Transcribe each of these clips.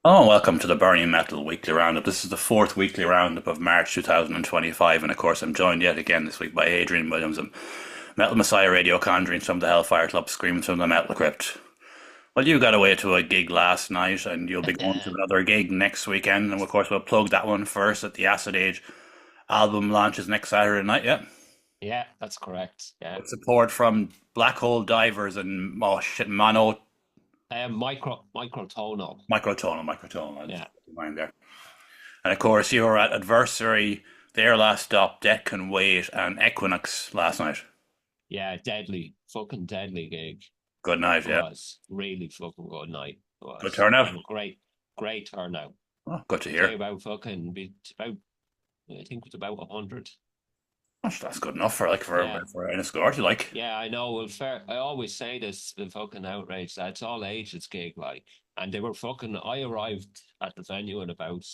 Oh, welcome to the Burning Metal Weekly Roundup. This is the fourth weekly roundup of March 2025, and of course, I'm joined yet again this week by Adrian Williams and Metal Messiah Radio Conjuring from the Hellfire Club, Screaming from the Metal Crypt. Well, you got away to a gig last night, and you'll be going to another gig next weekend, and of course, we'll plug that one first at the Acid Age album launches next Saturday night, yeah? Yeah, that's correct. Yeah. With support from Black Hole Divers and, oh shit, Microtonal. Microtonal, I just Yeah. put your mind there. And of course, you were at Adversary, Their Last Stop, Death Can Wait, and Equinox last night. Yeah, deadly. Fucking deadly gig. Good night, It yeah. was. Really fucking good night. It Good was. turnout. And great turnout. Oh, good to Say hear. about fucking about I think it was about 100. That's good enough for Yeah. for an escort, you like. Yeah, I know. Well, fair. I always say this, the fucking outrage. That's all ages gig, like. And they were fucking. I arrived at the venue at about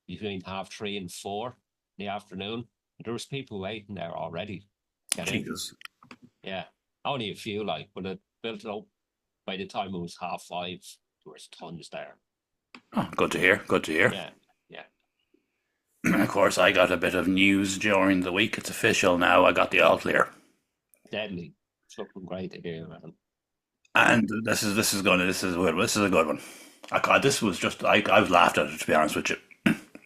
between half three and four in the afternoon. There was people waiting there already. Get in. Jesus. Yeah. Only a few, like, but it built up by the time it was half five, there was tons there. Oh, good to hear. Good to hear. Yeah. Yeah. Of course, I got a bit of news during the week. It's official now. I got the all clear, Deadly. It's fucking great to hear, man. and this is a good one. This was just I was laughed at it, to be honest with you.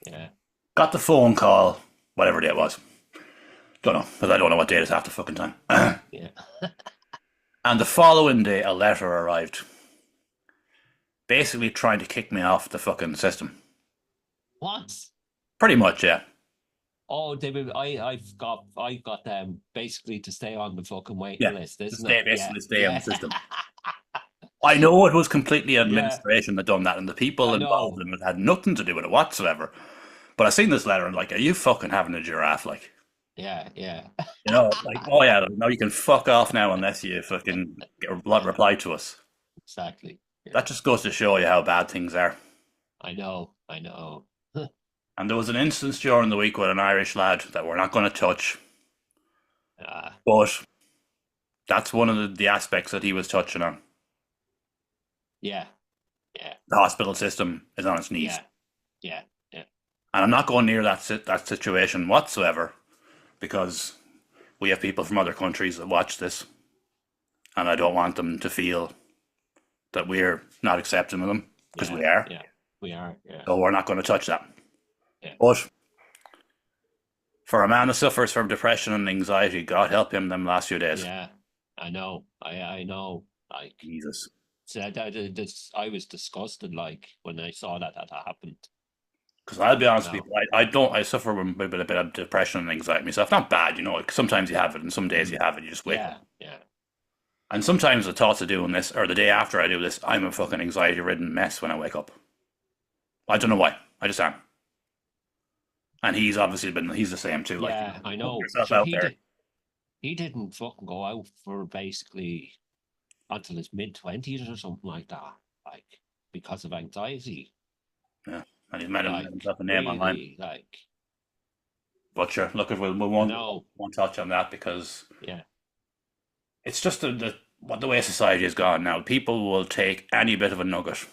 Yeah. Got the phone call, whatever day it was. Don't know because I don't know what day it is half the fucking time. Yeah. And the following day, a letter arrived, basically trying to kick me off the fucking system. What? Pretty much, yeah. Oh, David, I got them basically to stay on the fucking waiting Yeah. list, To isn't it? stay, Yeah. basically stay on the Yeah. system. I know it was completely Yeah. administration that done that, and the people I involved know. in it had nothing to do with it whatsoever. But I seen this letter and like, are you fucking having a giraffe? Like, Yeah. Yeah. like, oh yeah, no, you can fuck off now unless you fucking reply to us. Exactly. Yeah. That just goes to show you how bad things are. I know. I know. And there was an instance during the week with an Irish lad that we're not going to touch, Uh, but that's one of the aspects that he was touching on. yeah. Yeah. The hospital system is on its knees. Yeah. Yeah. Yeah. And I'm not going near that situation whatsoever because we have people from other countries that watch this, and I don't want them to feel that we're not accepting of them because Yeah. we are. Yeah. We are. Yeah. So we're not going to touch that. Yeah. But for a man who suffers from depression and anxiety, God help him them last few days. Yeah. I know. I know. Like, Jesus. so I was disgusted, like, when I saw that happened. Because I'll be You honest with know. you, I suffer with a bit of depression and anxiety myself. Not bad, like, sometimes you have it, and some days you Mm. have it. You just wake up. Yeah. Yeah. And sometimes the thoughts of doing this, or the day after I do this, I'm a fucking anxiety-ridden mess when I wake up. I don't know why. I just am. And he's the same too. Like, Yeah. I put know. yourself Sure. out there. He didn't fucking go out for basically until his mid 20s or something like that. Like, because of anxiety. Yeah. And he's made Like, himself a name online. really. Like, But sure, look, we I won't, know. won't touch on that because Yeah. it's just what the way society has gone now. People will take any bit of a nugget.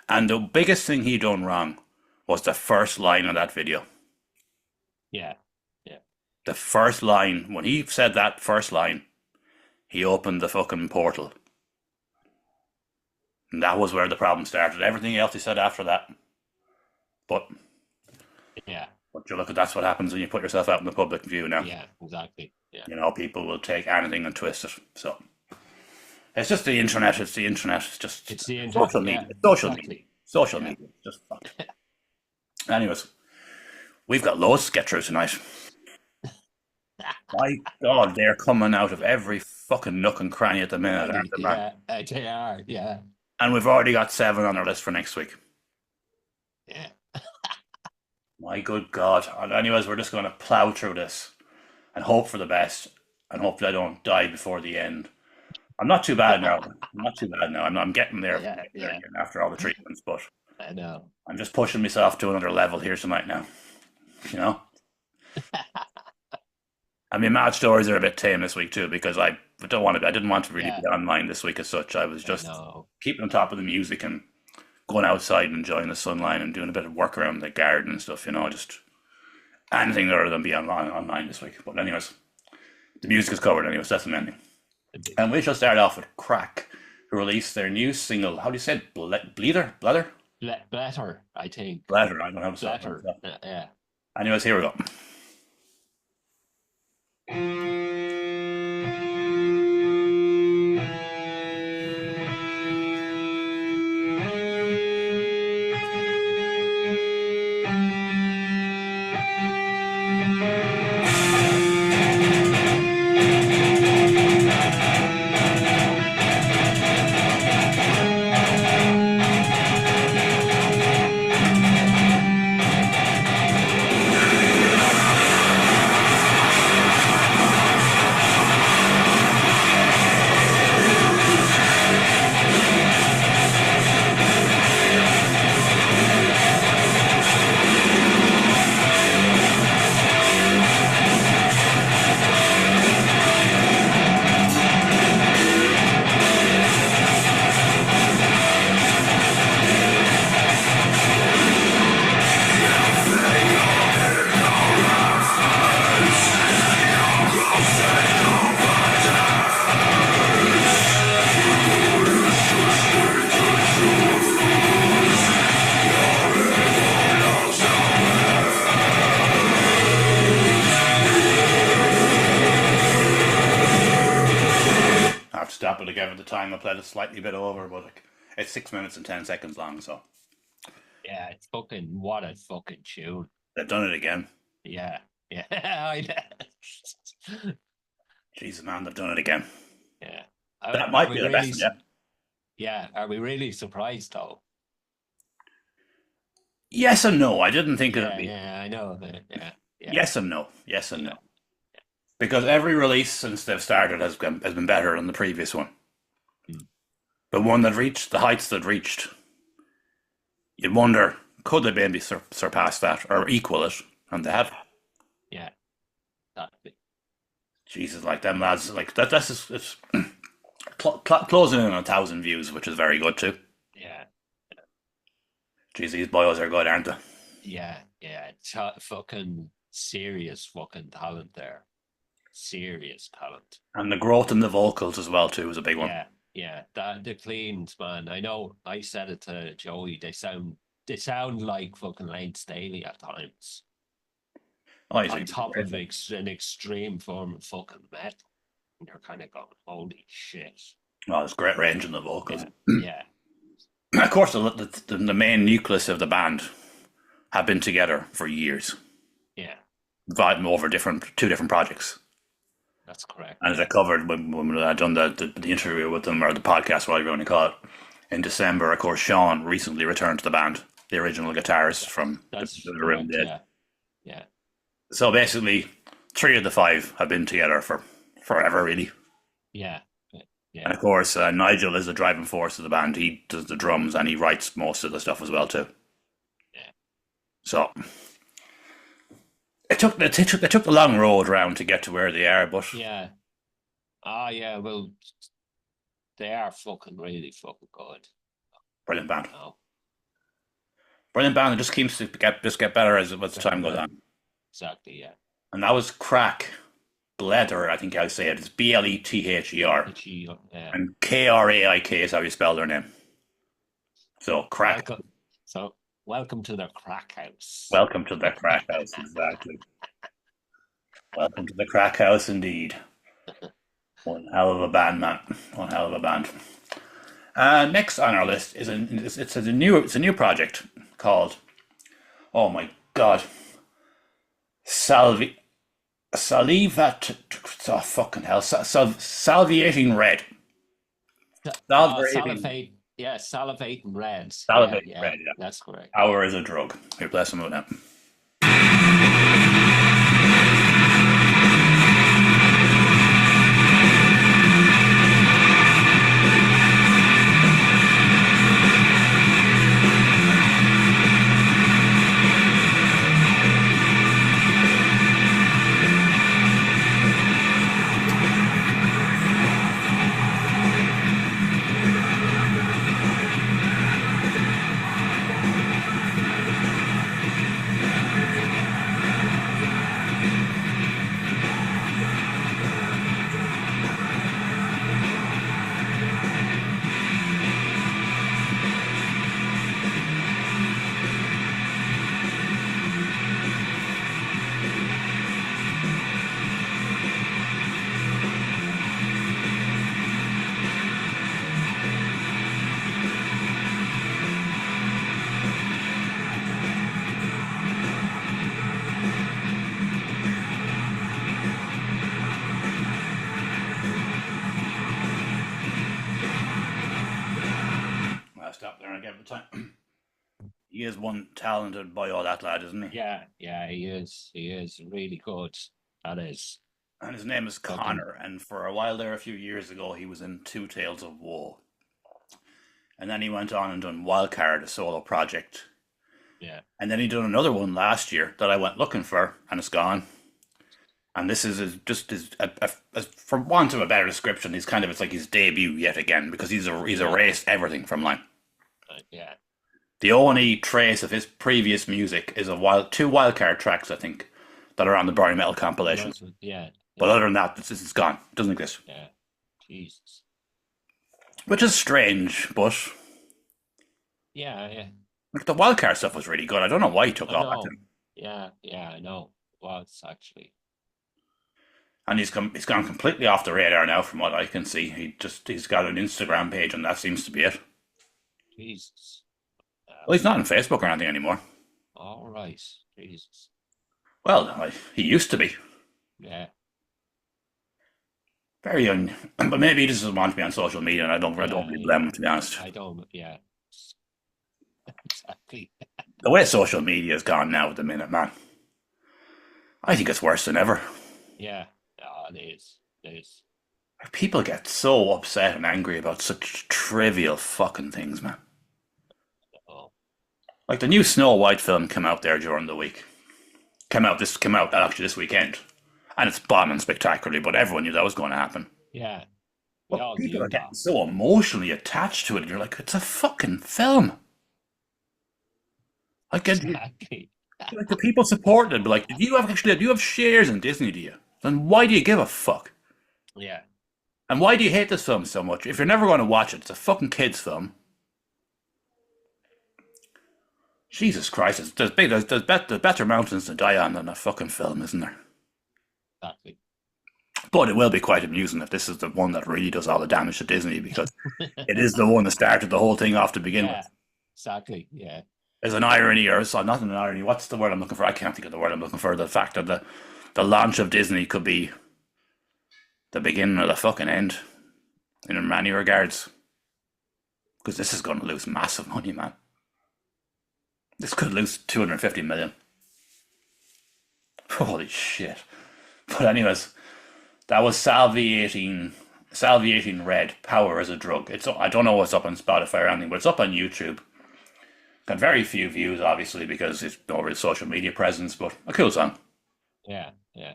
And the biggest thing he done wrong was the first line of that video. Yeah. Yeah. The first line, when he said that first line, he opened the fucking portal. And that was where the problem started. Everything else he said after that. But Yeah. but you look at that's what happens when you put yourself out in the public view now. Yeah. Exactly. Yeah. People will take anything and twist it. So it's just the internet. It's the internet. It's just It's the internet. social Yeah. media. Social media. Exactly. Social Yeah. media. Just fuck. Anyways, we've got loads to get through tonight. My God, they're coming out of every fucking nook and cranny at the minute, aren't they, man? Yeah. They are. Yeah. And we've already got 7 on our list for next week. Yeah. My good God. And anyways, we're just going to plow through this and hope for the best and hope that I don't die before the end. I'm not too bad now. I'm not too bad now. I'm getting there. I'm Yeah. getting there Yeah. again after all the treatments, but I know. I'm just pushing myself to another level here tonight now. You know? I mean, match stories are a bit tame this week too because I didn't want to really Yeah. be online this week as such. I was I just know. keeping on top of the music and going outside and enjoying the sunlight and doing a bit of work around the garden and stuff, just anything other than be online this week. But anyways, the music is covered anyways, that's the main thing. And we shall start off with Crack, who released their new single, how do you say it? Bleeder? Blether? Better, I think. Blether, I don't have a Better, yeah. Anyways, here we go. Stop it again at the time. I played it slightly bit over, but it's 6 minutes and 10 seconds long, so. Yeah, it's fucking, what a fucking tune. They've done it again. Yeah. I know. Jesus, man, they've done it again. Yeah. That might be the best one, yeah. Yeah, are we really surprised, though? Yes and no. I didn't think it would be. Yeah, I know. Yeah. Yes and no. Yes and no. Because every release since they've started has been better than the previous one. The one that reached the heights that reached, you'd wonder, could they maybe surpass that or equal it? And they have. Yeah. Exactly. Jesus, like them lads, like that's just, it's closing in on 1,000 views, which is very good too. Yeah. Jeez, these boys are good, aren't they? Yeah. Fucking serious fucking talent there. Serious talent. And the growth in the vocals as well too is a big one. Yeah. The cleans, man. I know. I said it to Joey. They sound like fucking Lane Staley at times. Oh, on top of an extreme form of fucking metal, and you're kind of going, "Holy shit!" Oh, there's great range in the vocals. Yeah. Of course, the main nucleus of the band have been together for years. Yeah. Vibing over two different projects. That's correct. And as I covered when I done the interview with them, or the podcast, whatever you want to call it, in December, of course, Sean recently returned to the band, the original guitarist from the Room Dead. Yeah. So basically, 3 of the 5 have been together for forever, really. Yeah. And of course, Nigel is the driving force of the band. He does the drums and he writes most of the stuff as well too. Yeah. So they took the long road round to get to where they are, but yeah. Yeah. Well, they are fucking really fucking good. Brilliant band. Oh. Brilliant band. It just keeps to get better as time goes on. Exactly. Yeah. And that was Crack. Blether, I think I'll say it. It's Blether. Yeah. And Kraik is how you spell their name. So Crack. Welcome to the Crack House. Welcome to the Crack House, exactly. Welcome to the Crack House, indeed. One hell of a band, man. One hell of a band. Next on our list is a new project called, oh my god, Salviating Red. Salivating red. Salivating red, yeah. That's correct. Power is a drug. Here, bless him with that. I'll stop there and give it time. He is one talented boy, all that lad, isn't he? Yeah, yeah, he is. He is really good. That is And his name is fucking Connor. And for a while there, a few years ago, he was in Two Tales of Woe. And then he went on and done Wildcard, a solo project. yeah. And then he done another one last year that I went looking for, and it's gone. And this is just for want of a better description, he's kind of it's like his debut yet again because he's Yeah, erased everything from line. yeah. The only trace of his previous music is two wildcard tracks, I think, that are on the Barney Metal compilation. Yeah, But yeah, other than that, it's gone. It doesn't exist. yeah. Jesus. Which is strange, but Yeah, yeah. like the wildcard stuff was really good. I don't know why he took I all that know. time. Yeah, yeah, I know. Well, it's actually And he's gone completely off the radar now, from what I can see. He's got an Instagram page, and that seems to be it. Jesus. Well, he's not on Facebook or anything anymore. All right. Jesus. Well, he used to be Yeah, very young, but maybe he just doesn't want to be on social media, and I don't yeah, really blame yeah. him, to be honest. I don't. Yeah, exactly. The way social media has gone now at the minute, man, I think it's worse than ever. Yeah, it is. It is. People get so upset and angry about such trivial fucking things, man. Oh, Like the new Snow White film came out there during the week. Came out actually this weekend, and it's bombing spectacularly. But everyone knew that was going to happen. yeah. We But all people knew are that. getting so emotionally attached to it, and you're like, it's a fucking film. Like, Exactly. like the people supporting it, but like, do you have shares in Disney? Do you? Then why do you give a fuck? Yeah, And why do you hate this film so much? If you're never going to watch it, it's a fucking kids' film. Jesus Christ, there's better mountains to die on than a fucking film, isn't there? exactly. But it will be quite amusing if this is the one that really does all the damage to Disney because it is the one that started the whole thing off to begin Yeah, with. exactly. Yeah, There's an irony, or so not an irony. What's the word I'm looking for? I can't think of the word I'm looking for. The fact that the launch of Disney could be the beginning of the fucking end, in many regards, because this is going to lose massive money, man. This could lose 250 million. Holy shit! But anyways, that was Salviating Red. Power as a drug. I don't know what's up on Spotify or anything, but it's up on YouTube. Got very few views, obviously, because it's no real social media presence, but a cool song. yeah, yeah.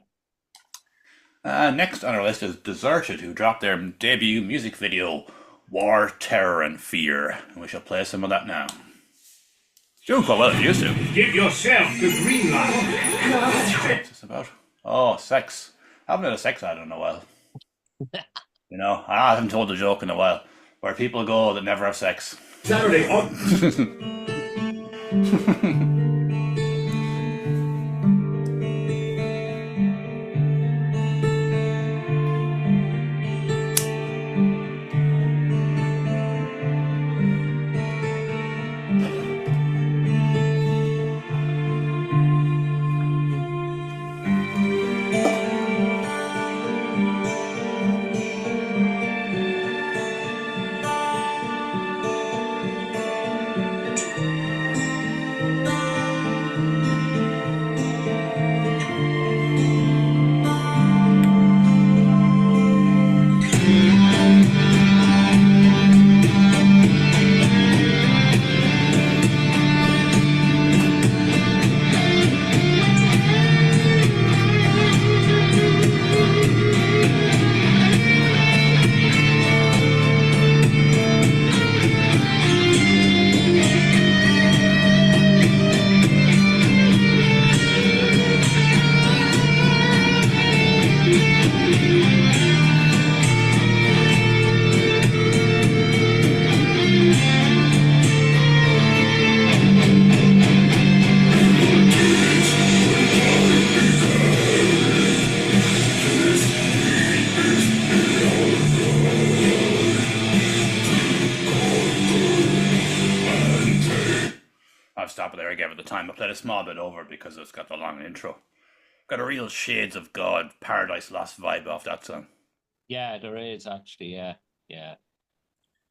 Next on our list is Deserted, who dropped their debut music video, War, Terror, and Fear. And we shall play some of that now. It's doing quite well, it used to. Give yourself the green light. What's this about? Oh, sex. I haven't had a sex ad in a while. You know, I haven't told a joke in a while. Where people go that never have sex. Saturday on. I'll stop it there again at the time. I played a small bit over because it's got the long intro. Got a real Shades of God, Paradise Lost vibe off that song. Yeah, there is actually. Yeah, yeah.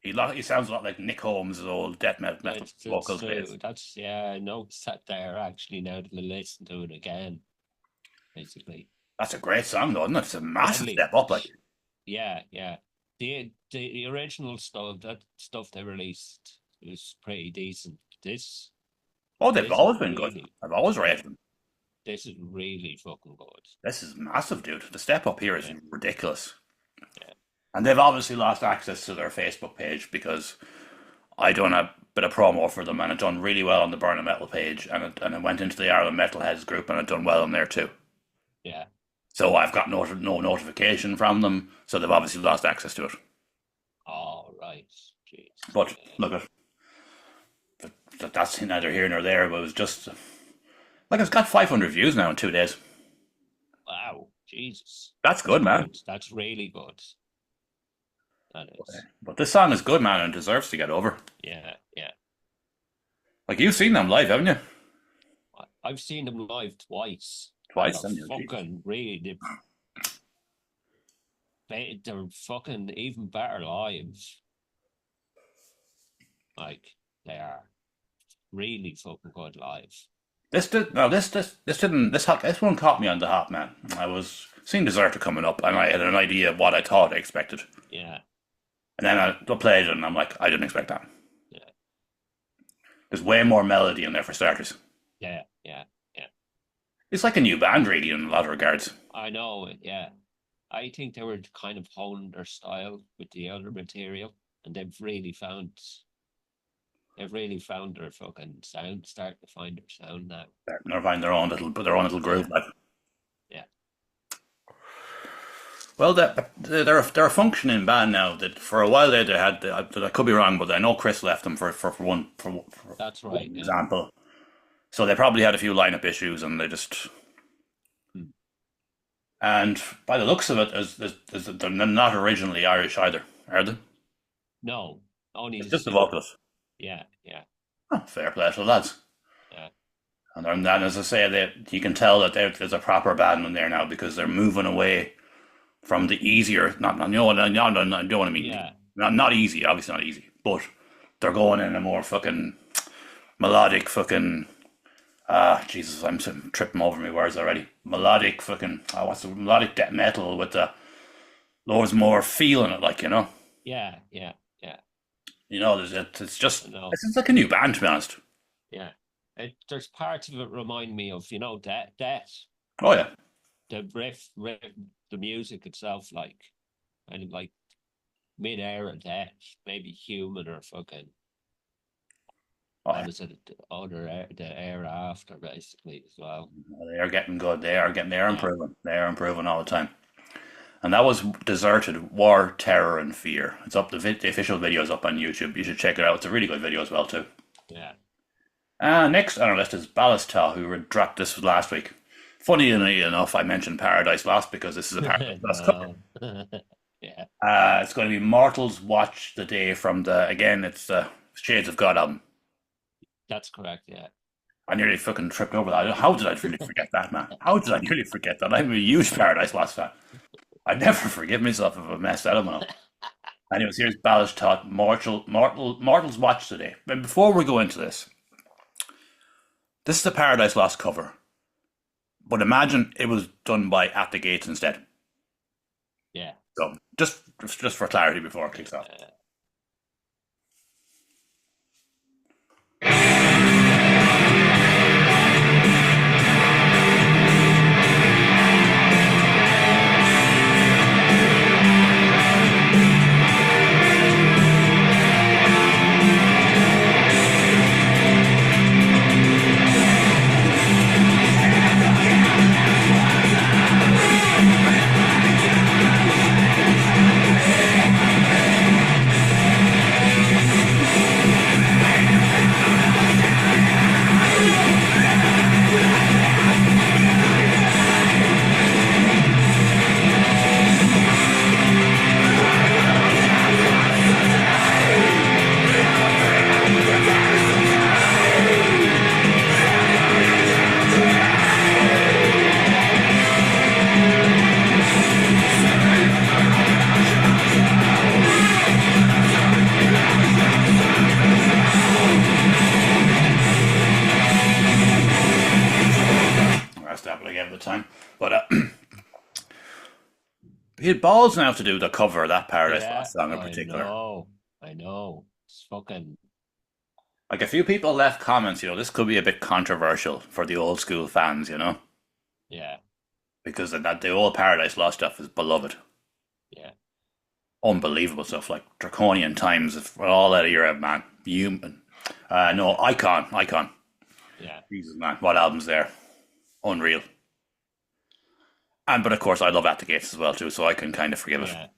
He sounds a lot like Nick Holmes' old death metal That's vocals true. days. That's I noticed that there actually now that I listen to it again. Basically, That's a great song, though, isn't it? It's a massive deadly. step up. Like, Yeah, yeah. The original stuff, that stuff they released was pretty decent. oh, they've This is always been good. really I've always rated them. this is really fucking good. This is massive, dude. The step up here is Yeah. ridiculous. Yeah. And they've obviously lost access to their Facebook page because I done a bit of promo for them and it done really well on the Burn of Metal page and it went into the Ireland Metalheads group and it done well on there too. Yeah. So I've got no notification from them, so they've obviously lost access to it. All right. Jeez. But look at that's neither here nor there. But it was just like it's got 500 views now in 2 days. Wow. Jesus. That's good, man. That's really good. That is. But this song is good, man, and deserves to get over. Yeah. Yeah. Like you've seen them live, haven't you? I've seen them live twice. Twice, They're haven't you? fucking really. They're fucking even better live. Like they are really fucking good live. This one caught me on the hop, man. I was seeing Deserter coming up, and I had an idea of what I thought I expected. Yeah. And then I played it, and I'm like, I didn't expect that. Yeah. There's way more melody in there for starters. Yeah. Yeah. It's like a new band, really, in a lot of regards. I know it. Yeah. I think they were kind of honing their style with the other material, and they've really found their fucking sound. Starting to find their sound now. They're finding their own little groove. Like. Yeah. Well, they're a functioning band now. That for a while there they had. I could be wrong, but I know Chris left them for That's right. one example. So they probably had a few lineup issues, and they just. And by the looks of it, they're not originally Irish either, are they? No, only It's just the vocalist. Yeah, yeah, Oh, fair play to the lads. yeah. And then, as I say, you can tell that there's a proper band in there now because they're moving away from the easier. Not you know what I don't want to mean. Yeah. Not easy, obviously not easy, but they're going in a more fucking melodic fucking. Jesus, I'm tripping over my words already. Melodic fucking. What's the melodic death metal with the loads more feel in it, like, you know. Yeah, yeah, yeah. You know, it's just No. it's like a new band, to be honest. Yeah. There's parts of it remind me of, Death. Oh yeah, The riff, the music itself, like, kind of like mid-era Death, maybe Human or fucking. oh, What was it? The era after, basically, as well. they are getting good. They are Yeah. improving. They are improving all the time. And that was Deserted: War, Terror, and Fear. It's up. The official video is up on YouTube. You should check it out. It's a really good video as well too. Yeah. Next on our list is Ballasta, who dropped this last week. Funny enough, I mentioned Paradise Lost because this is a Paradise Lost cover. Yeah. It's going to be Mortals Watch the Day from it's the Shades of God album. That's correct, yeah. I nearly fucking tripped over that. How did I really forget that, man? How did I nearly forget that? I'm a huge Paradise Lost fan. I never forgive myself if I messed that up. Now. Anyways, here's Ballast Mortals Watch Today. But before we go into this is a Paradise Lost cover. But imagine it was done by At the Gates instead. Yeah. So just for clarity before it kicks off. He had balls now to do the cover of that Paradise Yeah, Lost song in I particular. know. I know. It's fucking Like a few people left comments, this could be a bit controversial for the old school fans, yeah, because the old Paradise Lost stuff is beloved. yeah, Unbelievable stuff like Draconian Times, for all that era, man. Human. No, Icon. yeah, Jesus, man. What album's there? Unreal. But of course, I love At the Gates as well, too, so I can kind of forgive it.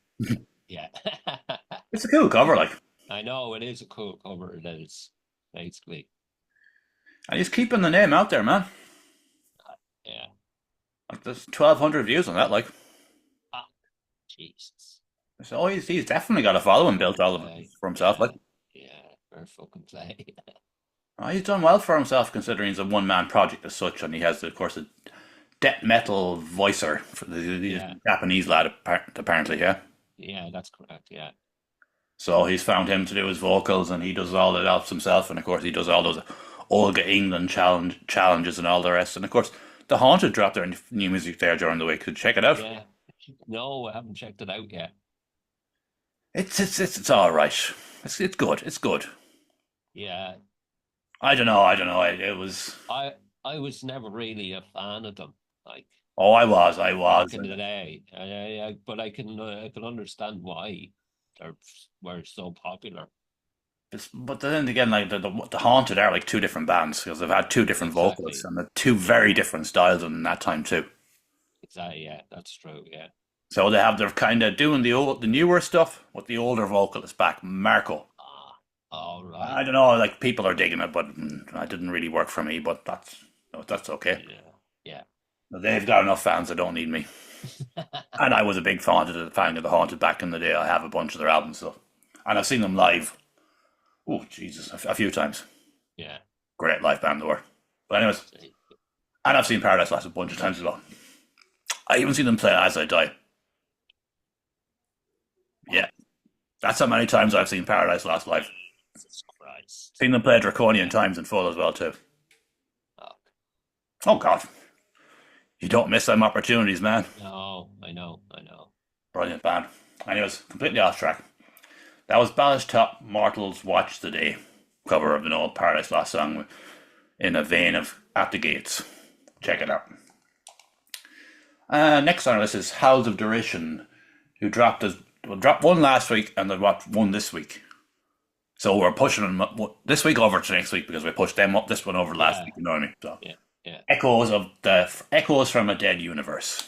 yeah, yeah. It's a cool cover, like. I know it is a cool cover. It is basically, And he's keeping the name out there, man. yeah. Like, there's 1,200 views on that, like. Ah, Jesus. So he's definitely got a following built all of it for himself, like. Yeah, yeah. Fair fucking play. He's done well for himself considering he's a one-man project as such, and he has, of course, a death metal voicer for the Yeah, Japanese lad, apparently, yeah. yeah. That's correct. Yeah, So he's found him to do his vocals, and he does all the helps himself, and of course he does all those Olga England challenges and all the rest, and of course the Haunted dropped their new music there during the week. So check it out. yeah. No, I haven't checked it out yet. It's all right. It's good. It's good. Yeah, I don't know. It was. I was never really a fan of them. Like Oh, I was. back in the day, but I can understand why they were so popular. But then again, like the Haunted are like two different bands because they've had two different vocalists Exactly. and they're two very different styles in that time too. Exactly. Yeah, that's true. Yeah. So they're kind of doing the newer stuff with the older vocalist back, Marco. Ah, all I right. don't know, like people are digging it, but it didn't really work for me. But that's okay. Yeah. Yeah. They've got enough fans that don't need me. And I was a big fan of the Haunted back in the day. I have a bunch of their albums, so, and I've seen them live. Oh Jesus, a few times. Yeah. Great live band they were. But anyways, See. and I've seen Paradise Lost a bunch of times as well. I even seen them play As I Die. Yeah, that's how many times I've seen Paradise Lost live. Jesus Christ. Seen them play Draconian Yeah. Times in full as well too. Oh, Oh God, you don't miss them opportunities, man. no, I know. I know. Brilliant band. Anyways, completely off track. That was Ballast Top Mortals Watch the Day cover of an old Paradise Lost song in a vein of At the Gates. Check it out. Next on our list is Howls of Derision, who dropped one last week and they dropped one this week. So we're pushing them this week over to next week because we pushed them up this one over last Yeah. week. You know what I mean? So Yeah. Yeah. echoes from a dead universe.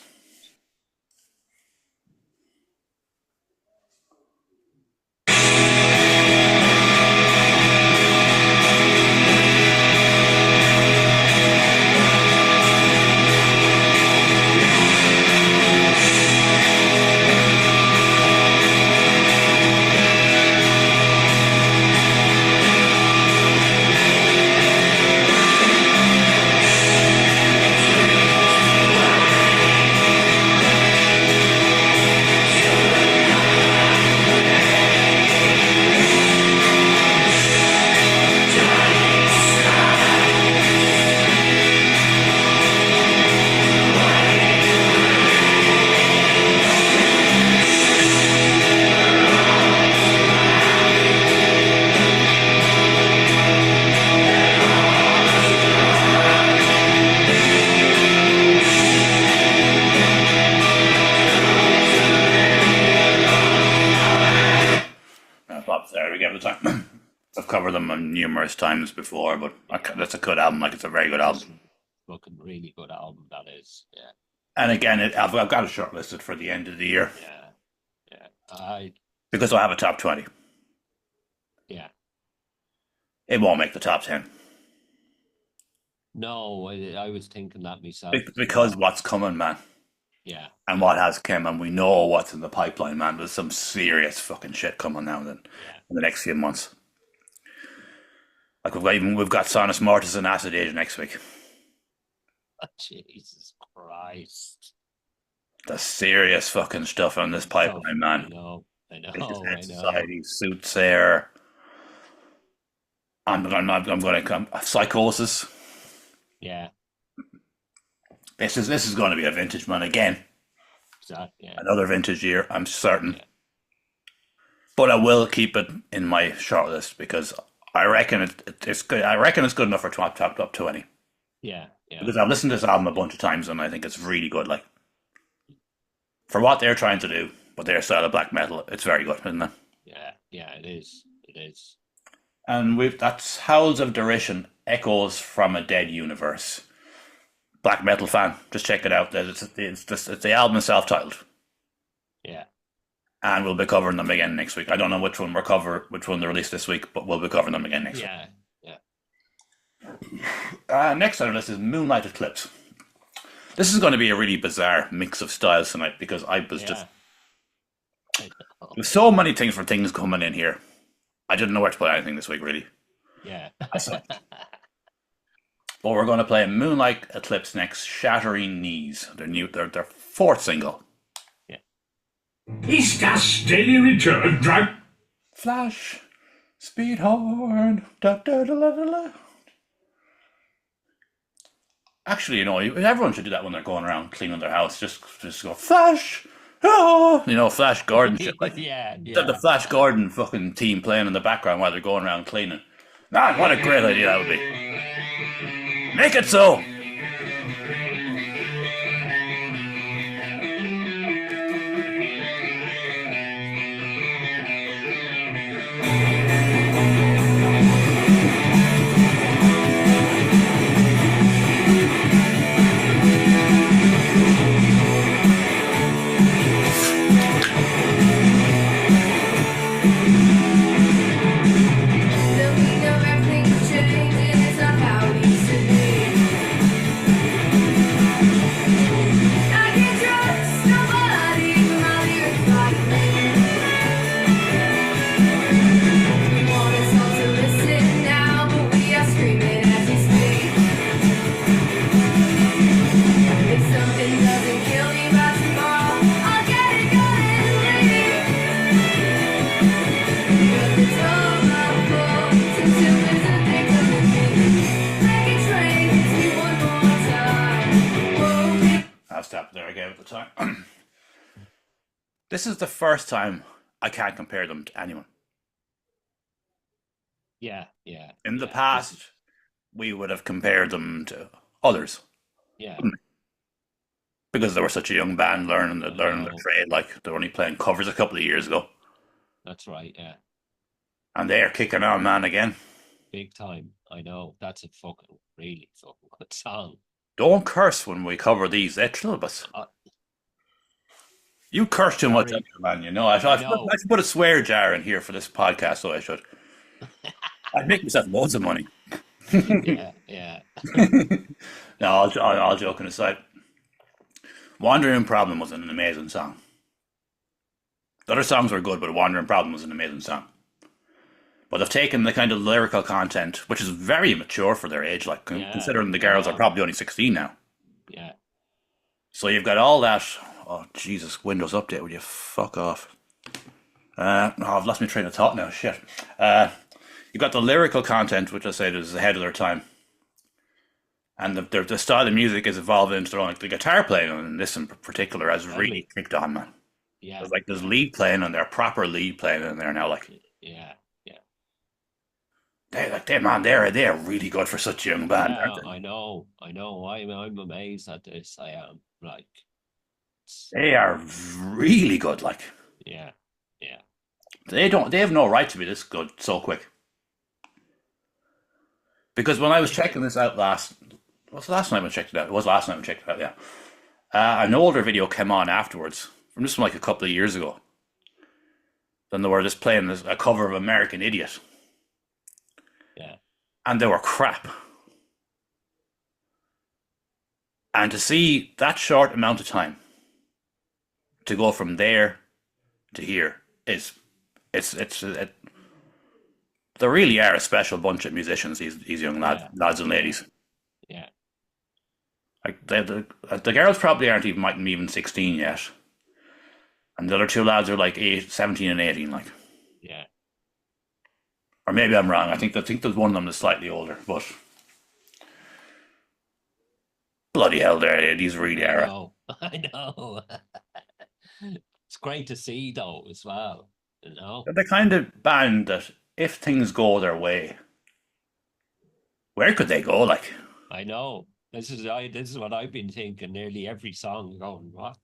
There we go. I've covered them numerous times before, but that's a good album. Like it's a very good album. Fucking really good album that is. Yeah. And again, I've got it shortlisted for the end of the year Yeah. Yeah. I. because I have a top 20. Yeah. It won't make the top 10 No, I was thinking that myself. because what's coming, man, Yeah. and what has come, and we know what's in the pipeline, man. There's some serious fucking shit coming now then Yeah. in the next few months. Like we've got Sonus Mortis and Acid Age next week. Jesus Christ. The serious fucking stuff on this pipeline, I man. know. I know. It's I know. Society, Soothsayer. I'm going to come. Yeah, Another vintage year, I'm certain. yeah, But I will keep it in my shortlist because I reckon it's good. I reckon it's good enough for top 20 yeah. because I've listened to I this album a agree. bunch of times and I think it's really good. Like for what they're trying to do, but their style of black metal, it's very good, isn't it? Yeah, it is. It is. And that's Howls of Derision, Echoes from a Dead Universe. Black metal fan, just check it out. It's the album is self-titled, Yeah. and we'll be covering them again next week. I don't know which one they released this week, but we'll be covering them again next week. Yeah. Yeah. Next on our list is Moonlight Eclipse. This is going to be a really bizarre mix of styles tonight because I was just Yeah. I know. there's so many things for things coming in here. I didn't know where to play anything this week, really. Yeah. I sucked. But we're going to play Moonlight Eclipse next, Shattering Knees. Their fourth single. Yeah. Is that steady return, drag? Flash, speed horn, da da da da da da. Actually, everyone should do that when they're going around cleaning their house. Just go Flash, Flash Gordon shit like Yeah. the Yeah. Flash Gordon fucking team playing in the background while they're going around cleaning. Man, what a great idea that would be. Make it so. I'll stop there again at the time. This is the first time I can't compare them to anyone. Yeah. Yeah. In the Yeah. past, we would have compared them to others Yeah. because they were such a young band learning I their know. trade. Like they're only playing covers a couple of years ago, That's right. Yeah. and they are kicking on, man. Again, Big time. I know. That's a fucking really fucking good song. don't curse when we cover these. They're us. Uh, You curse too much, Sorry. man. I I I know. should put a swear jar in here for this podcast, so I should. I'd make myself loads of money. Yeah. Yeah. No, all joking aside. Wandering Problem was an amazing song. The other songs were good, but Wandering Problem was an amazing song. But they've taken the kind of lyrical content, which is very mature for their age, like Yeah. considering the I girls are know. probably only 16 now. Yeah. So you've got all that. Oh, Jesus, Windows Update, would you fuck off? I've lost my train of thought now, shit. You've got the lyrical content, which I said is ahead of their time. And the style of music is evolving into their own. Like the guitar playing in this in particular has really kicked on, man. Yeah. There's lead playing and their proper lead playing in there now. Like Yeah. Yeah. they're really good for such a young band, Yeah. aren't they? I know. I know. I'm amazed at this. I am. Like, They are really good. Like yeah. Yeah. they have no right to be this good so quick. Because when I was checking this out what's the last time I checked it out? It was last time I checked it out, yeah. An older video came on afterwards, from just like a couple of years ago. Then they were just playing a cover of American Idiot. Yeah. And they were crap. And to see that short amount of time to go from there to here they really are a special bunch of musicians. These young lads and ladies. Yeah. Like the girls probably aren't even 16 yet, and the other two lads are like 17 and 18. Like, Yeah. or maybe I'm wrong. I think there's one of them that's slightly older, but bloody hell, these really I are. know. I know. It's great to see though as well. You know, They're the kind of band that if things go their way, where could they go? Like, I know. This is what I've been thinking nearly every song. Going what?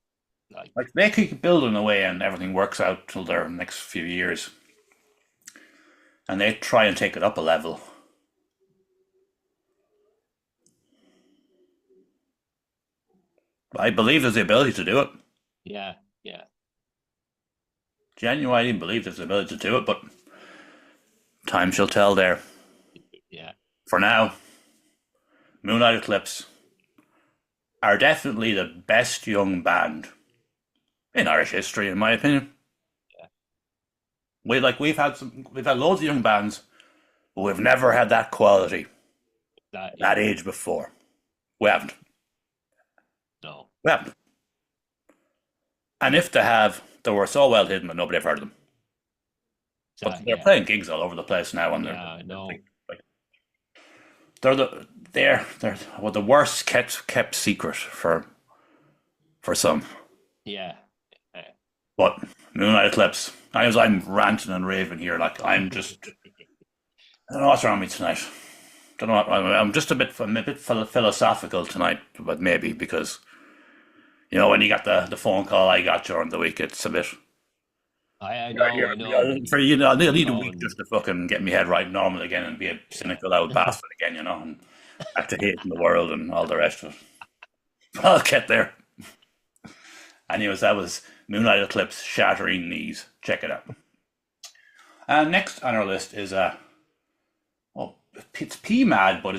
Like, like they keep building away and everything works out till their next few years, and they try and take it up a level. I believe there's the ability to do it. yeah, yeah, Genuinely believe there's the ability to do it, but time shall tell there. yeah. For now, Moonlight Eclipse are definitely the best young band in Irish history, in my opinion. We've had loads of young bands, but we've never had that quality That at that yeah. age before. We haven't. No. We haven't. And if they have, they were so well hidden that nobody ever heard of them. But That they're yeah. playing gigs all over the place now, and Yeah. I know. like, they're well, the worst kept secret for some. Yeah. But Moonlight Eclipse, I'm ranting and raving here, like I don't know what's wrong with me tonight. Don't know. I'm just I'm a bit philosophical tonight, but maybe because when you got the phone call I got during the week, it's a bit. I know. I know. For I need a week Going. just to fucking get my head right normal again and be a cynical old bastard again, and back to hating the world and all the rest of it. I'll get there. Anyways, that was Moonlight Eclipse, Shattering Knees. Check it out. And next on our list is well, it's PMAD, but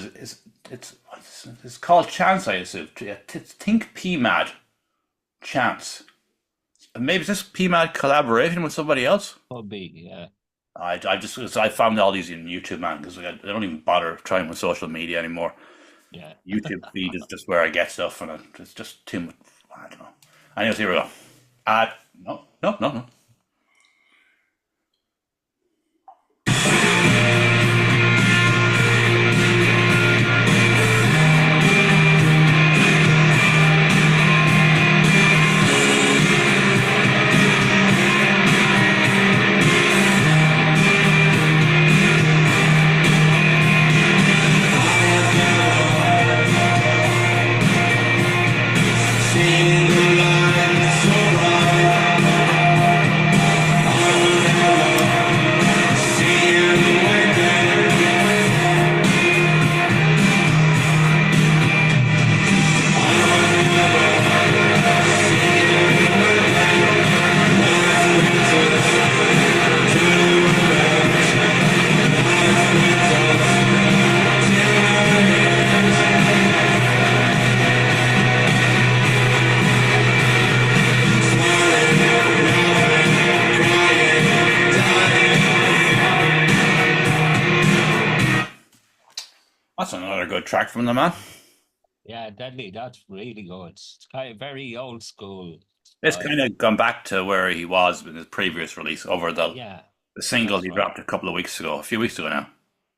it's called Chance, I assume. It's Think PMAD Chance. Maybe it's this PMAD collaboration with somebody else. Could be. Yeah. I found all these in YouTube, man, because I don't even bother trying with social media anymore. Yeah. YouTube feed is just where I get stuff, and it's just too much. I don't know. Anyways, here we go. No, no, no, no. That's another good track from the man. Yeah. Deadly. That's really good. It's kind of very old school It's style. kind of gone back to where he was in his previous release over Yeah. the single That's he right. dropped a few weeks ago now.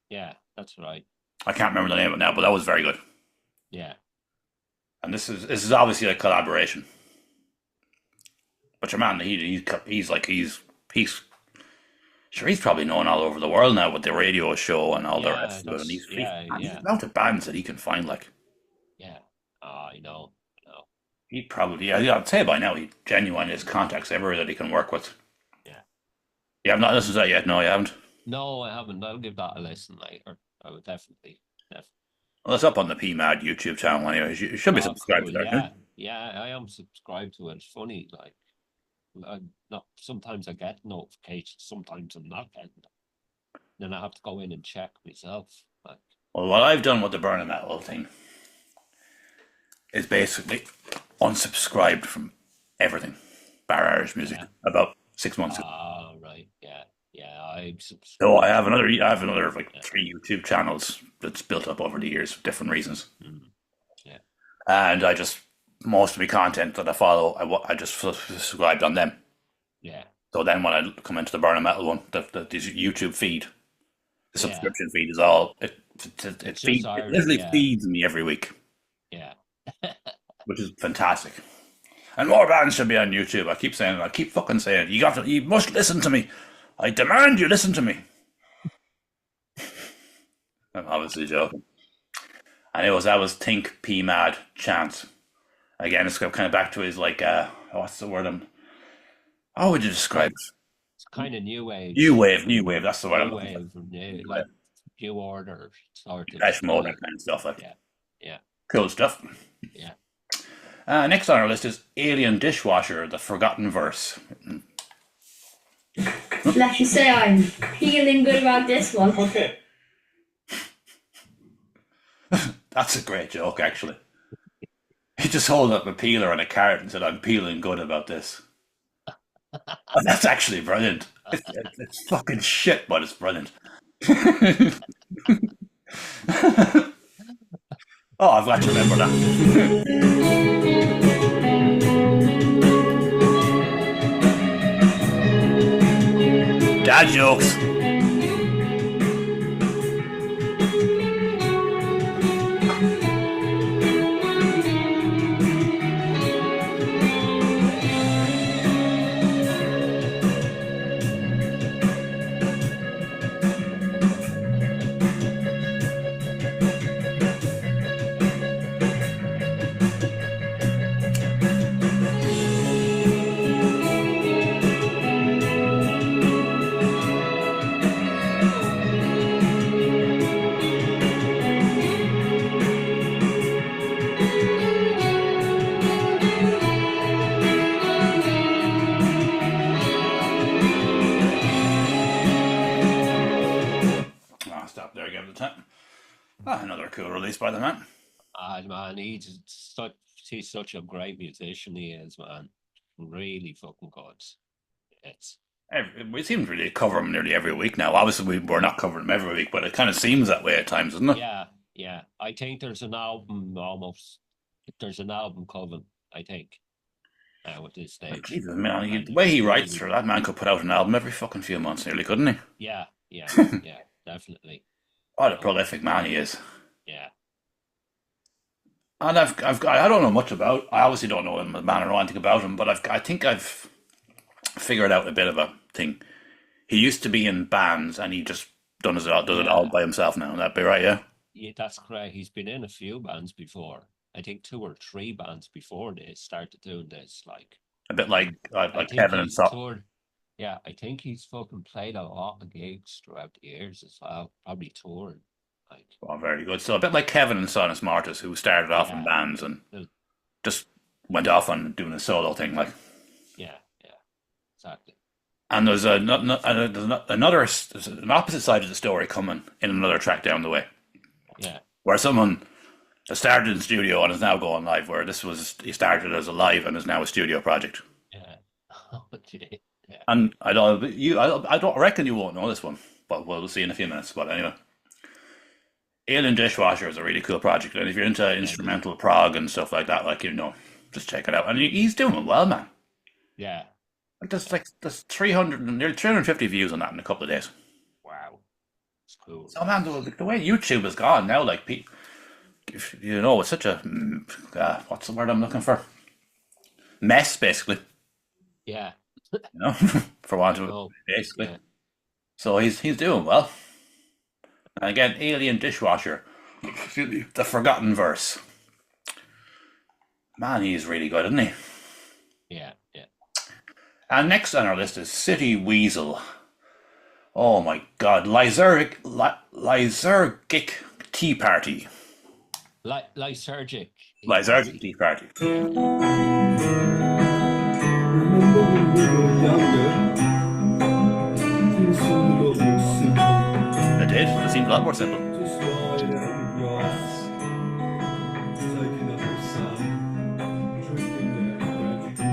Yeah. That's right. I can't remember the name of it now, but that was very good. Yeah. And this is obviously a collaboration. But your man, he's sure he's probably known all over the world now with the radio show and all the Yeah. rest of it. And That's yeah. and the Yeah. amount of bands that he can find, like Yeah. I know. I know. he'd probably, yeah, I'd say by now he genuinely has contacts everywhere that he can work with. Yeah. You have not listened to that yet? No, you haven't. No, I haven't. I'll give that a listen later. I would definitely. Definitely. Well, it's up on the PMAD YouTube channel anyway. You should be Oh, subscribed cool. to that. Shouldn't Yeah. Yeah. I am subscribed to it. It's funny. Like, not sometimes I get notifications. Sometimes I'm not getting them. Then I have to go in and check myself. Like, Well, what I've done with the Burning Metal thing is basically unsubscribed from everything, bar Irish music, yeah. about 6 months ago. Ah, right. Yeah. Yeah. I'm So subscribed. I have another like Yeah. 3 YouTube channels that's built up over the years for different reasons, Mm, yeah. and I just most of the content that I follow, I just subscribed on them. Yeah. So then when I come into the Burning Metal one, the YouTube feed, the Yeah. subscription feed is all It's just it Irish. literally Yeah. feeds me every week, Yeah. which is fantastic. And more bands should be on YouTube. I keep saying it. I keep fucking saying it. You must listen to me. I demand you listen to me. I'm obviously joking. And that was Think P Mad Chance. Again, it's kind of back to his like what's the word? How would you describe it? It's kind of new age. New wave. That's the word I'm New looking for. wave, like New Order sort of. Fresh mode, that kind of stuff. Like Yeah. cool stuff. Yeah. Next on our list is Alien Dishwasher: The Forgotten Verse. Let's just say I'm feeling good about this one. Okay. That's a great joke, actually. He just held up a peeler and a carrot and said, "I'm peeling good about this." And that's actually brilliant. It's fucking shit, but it's brilliant. Oh, I've got to remember that. Dad jokes. I'll stop there, give it a time. Another cool release by the man. Man, he's such a great musician. He is, man. Really fucking good. We seem to really cover him nearly every week now. Obviously, we're not covering him every week, but it kind of seems that way at times, doesn't it? Yeah. I think there's an album almost. There's an album coming, I think, at this stage. Jesus, man, the way he writes for that man could put out an album every fucking few months, nearly, couldn't he? Yeah, definitely. What a prolific man he is. Yeah. And I don't know much about. I obviously don't know him, the man, or know anything about him, but I think I've figured out a bit of a thing. He used to be in bands, and he just does it all by himself now. That'd be right, yeah. Yeah, that's correct. He's been in a few bands before. I think 2 or 3 bands before they started doing this. Like a bit like Kevin and Sutton. Yeah, I think he's fucking played a lot of gigs throughout the years as well. Probably toured. Oh, very good. So a bit like Kevin and Sonus Martis, who started off in bands and just went off on doing a solo thing, like. Yeah, exactly. And there's an opposite side of the story coming in another track down the way. Yeah. Where someone started in studio and is now going live. Where he started as a live and is now a studio project. Yeah. Oh, gee. Yeah. And I don't reckon you won't know this one, but we'll see in a few minutes. But anyway, Alien Dishwasher is a really cool project, and if you're into instrumental prog and stuff like that, just check it out. And he's doing it well, man. Yeah. There's 300 and nearly 350 views on that in a couple of days. Wow, it's cool. So man, the way YouTube has gone now, it's such a what's the word I'm looking for? Mess, basically. Yeah. For want of basically. Yeah. So he's doing well. And again, Alien Dishwasher, The Forgotten Verse. Man, he's really good, isn't he? Yeah. And next on our list is City Weasel. Oh my God, Lysergic Tea Party. Lysergic Tea Party. Remember when we were younger? Things seemed a lot more simple. It did. It seemed a lot more simple. Just lying out in the grass, taking up the sun, drinking their magic tea.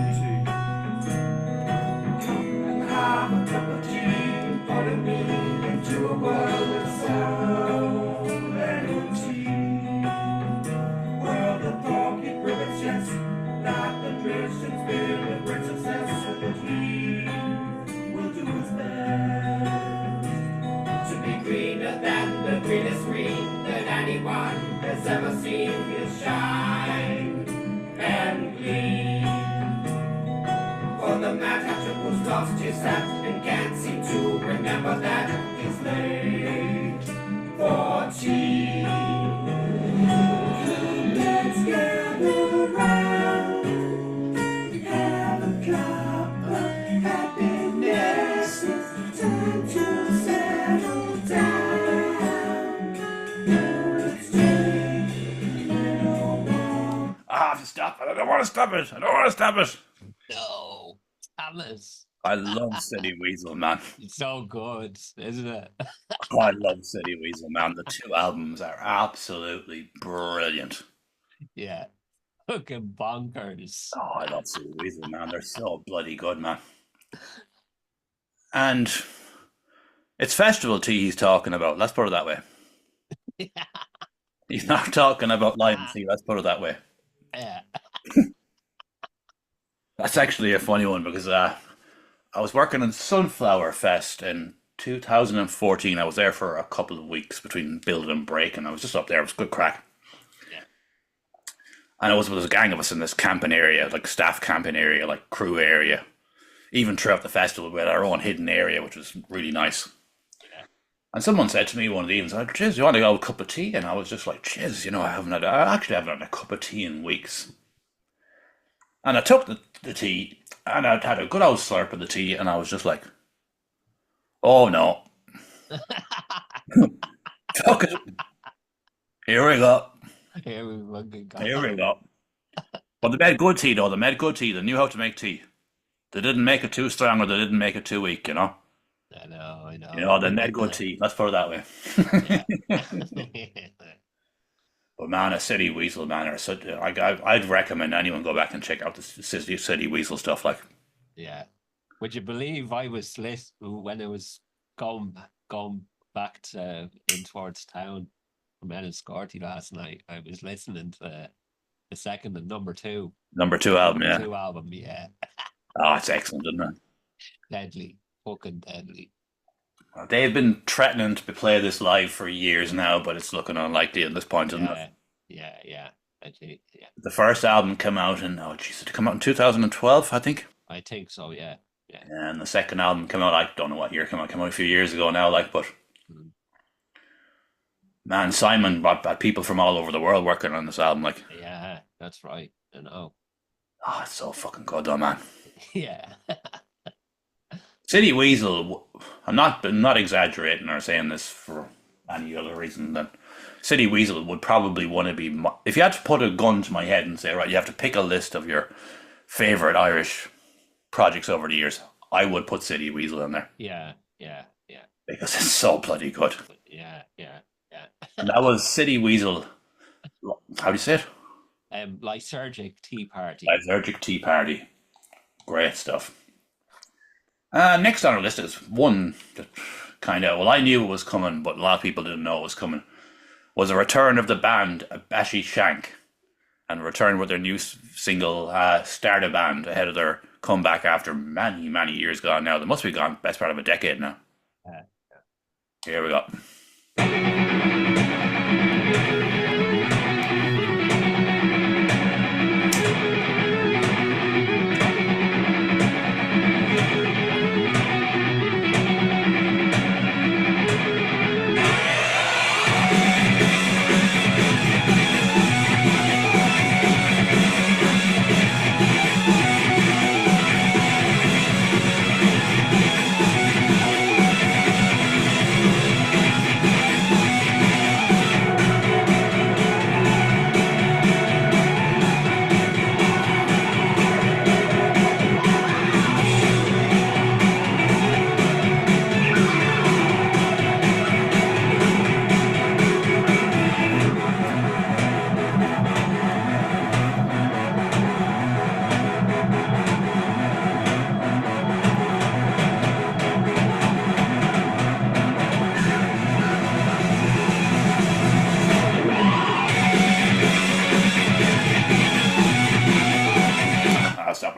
And have a cup of tea and follow me into a world of sound and tea. World of pocket ribbons, yes, not the traditions built with great success, and he will do his best to be greener than the greenest green that anyone has ever seen. He'll shine and gleam sat and can't seem to remember that he's late for tea. Let's gather round and have a cup of happiness. It's time to settle down. Let's take a little walk. I have to stop it. I don't want to stop it. I don't want to stop it. No, Thomas. I love City Weasel, man. It's so good, isn't it? I love City Weasel, man. The two albums are absolutely brilliant. Yeah. Fucking bonkers. Oh, I love City Weasel, man. They're so bloody good, man. And it's festival tea he's talking about. Let's put it that way. Yeah. He's not talking about lime tea. Let's put it that way. Yeah. That's actually a funny one because I was working in Sunflower Fest in 2014. I was there for a couple of weeks between build and break, and I was just up there. It was good crack. Yeah. And it was with a gang of us in this camping area, like staff camping area, like crew area. Even throughout the festival, we had our own hidden area, which was really nice. Yeah. And someone said to me one of the evenings, like, "Chiz, you want to go have a cup of tea?" And I was just like, "Chiz, I actually haven't had a cup of tea in weeks." And I took the tea, and I had a good old slurp of the tea, and I was just like, "Oh no, fuck it, here we go, Here we fucking go. here we go." But they made good tea, though. They made good tea. They knew how to make tea. They didn't make it too strong, or they didn't make it too weak. I know. They made good tea. Let's put it that way. But man, a City Weasel, man, I'd recommend anyone go back and check out the City Weasel stuff. Like, Yeah. Would you believe I was when I was going back in towards town from Enniscorthy last night? I was listening to the second and number two #2 album, yeah. album. Yeah, Oh, it's excellent, isn't it? deadly, fucking deadly. They've been threatening to play this live for years now, but it's looking unlikely at this point, isn't it? Yeah. Actually, yeah. The first album came out in, did it come out in 2012, I think? I think so. Yeah. And the second album came out, I don't know what year it came out a few years ago now, but man, Simon had people from all over the world working on this album, like. Yeah, that's right. I know. Oh, it's so fucking good though, man. Yeah. City Weasel, I'm not exaggerating or saying this for any other reason than City Weasel would probably want to be, if you had to put a gun to my head and say, right, you have to pick a list of your favourite Irish projects over the years, I would put City Weasel in there. Yeah. Because it's so bloody good. Yeah. And that was City Weasel, how do you say it? Lysergic Tea Party. Lysergic Tea Party. Great stuff. Next on our list is one that I knew it was coming, but a lot of people didn't know it was coming, was a return of the band Bashy Shank, and return with their new single Start a Band ahead of their comeback after many, many years gone now. They must be gone best part of a decade now. Here we go.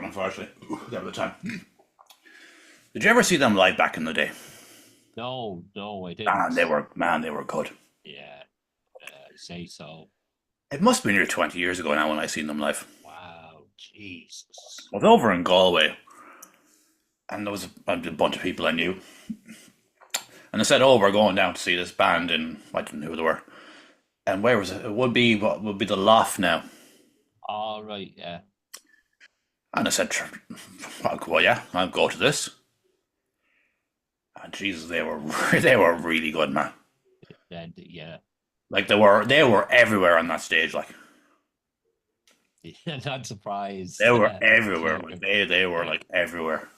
Unfortunately, there was the time. Did you ever see them live back in the day? No, I didn't. They were good. Yeah, I'd say so. It must be near 20 years ago now when I seen them live. Wow, Jesus. I was over in Galway, and there was a bunch of people I knew. And they said, "Oh, we're going down to see this band," and I didn't know who they were. And where was it? It would be what would be the Loft now. All right, yeah. And I said, "Well, yeah, I'll go to this." And Jesus, they were they were really good, man. And yeah. Like they were everywhere on that stage. Like Not surprised. they were everywhere. Sure. Like they were Yeah. like everywhere.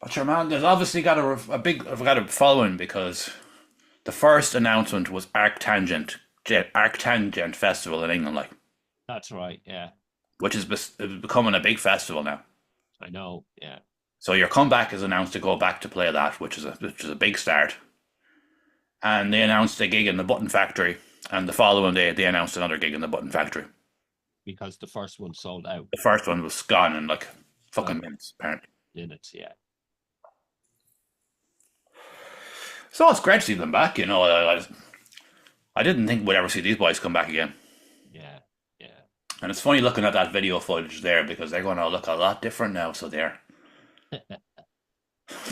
But sure, man, there's obviously got got a following because the first announcement was Arctangent Festival in England, like, That's right, yeah. which is becoming a big festival now. I know, yeah. So your comeback is announced to go back to play that, which is a big start. And they announced a gig in the Button Factory, and the following day they announced another gig in the Button Factory. Because the first one sold out The first one was gone in like fucking minutes, apparently. minutes, yeah. So it's great to see them back. You know, I didn't think we'd ever see these boys come back again. Yeah, yeah. And it's funny looking at that video footage there because they're going to look a lot different now. So they're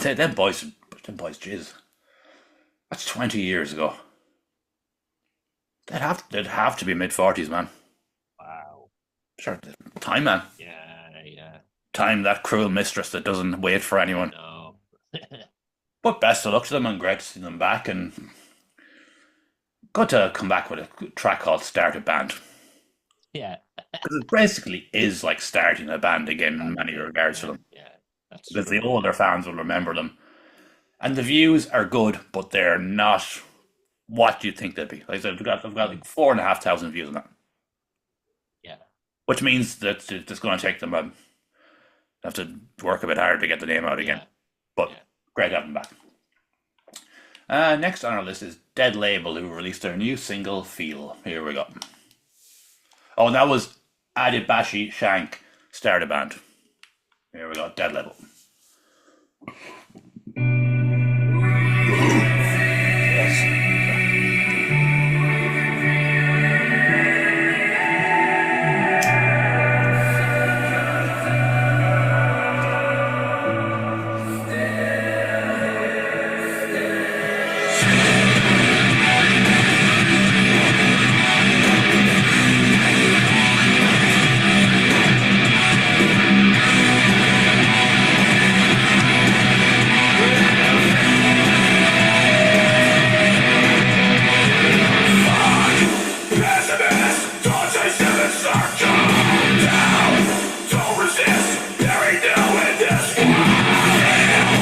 them boys, jeez, that's 20 years ago. They'd have to be mid-40s, man. Wow. Sure, time, man. Yeah, yeah. Time, that cruel mistress that doesn't wait for anyone. No. But best of luck to them and great to see them back and good to come back with a track called Start a Band. Yeah. Because it basically is like starting a band again in many regards for them. Yeah. That's Because true. the older fans will remember them. And the views are good, but they're not what you think they'd be. Like they've got like 4,500 views on that. Yeah. Which means that it's going to take them have to work a bit harder to get the name out again. Yeah. But Yeah. great having them back. Next on our list is Dead Label, who released their new single, Feel. Here we go. Oh, and that was Adibashi Shank, Start a Band. Here we go, Dead Label. Pessimist, don't chase the circle down. Don't resist, there ain't no in this world.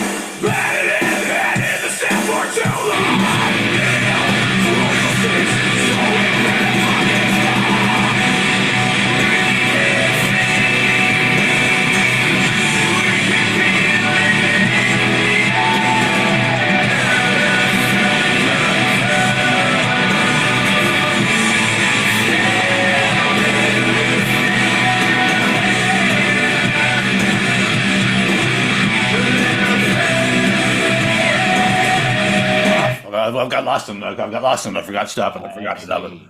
Let it in, and in the stand for too long. Roll your sticks, so it can fucking I've got lost in I've got lost in I forgot to stop it. I forgot to stop it.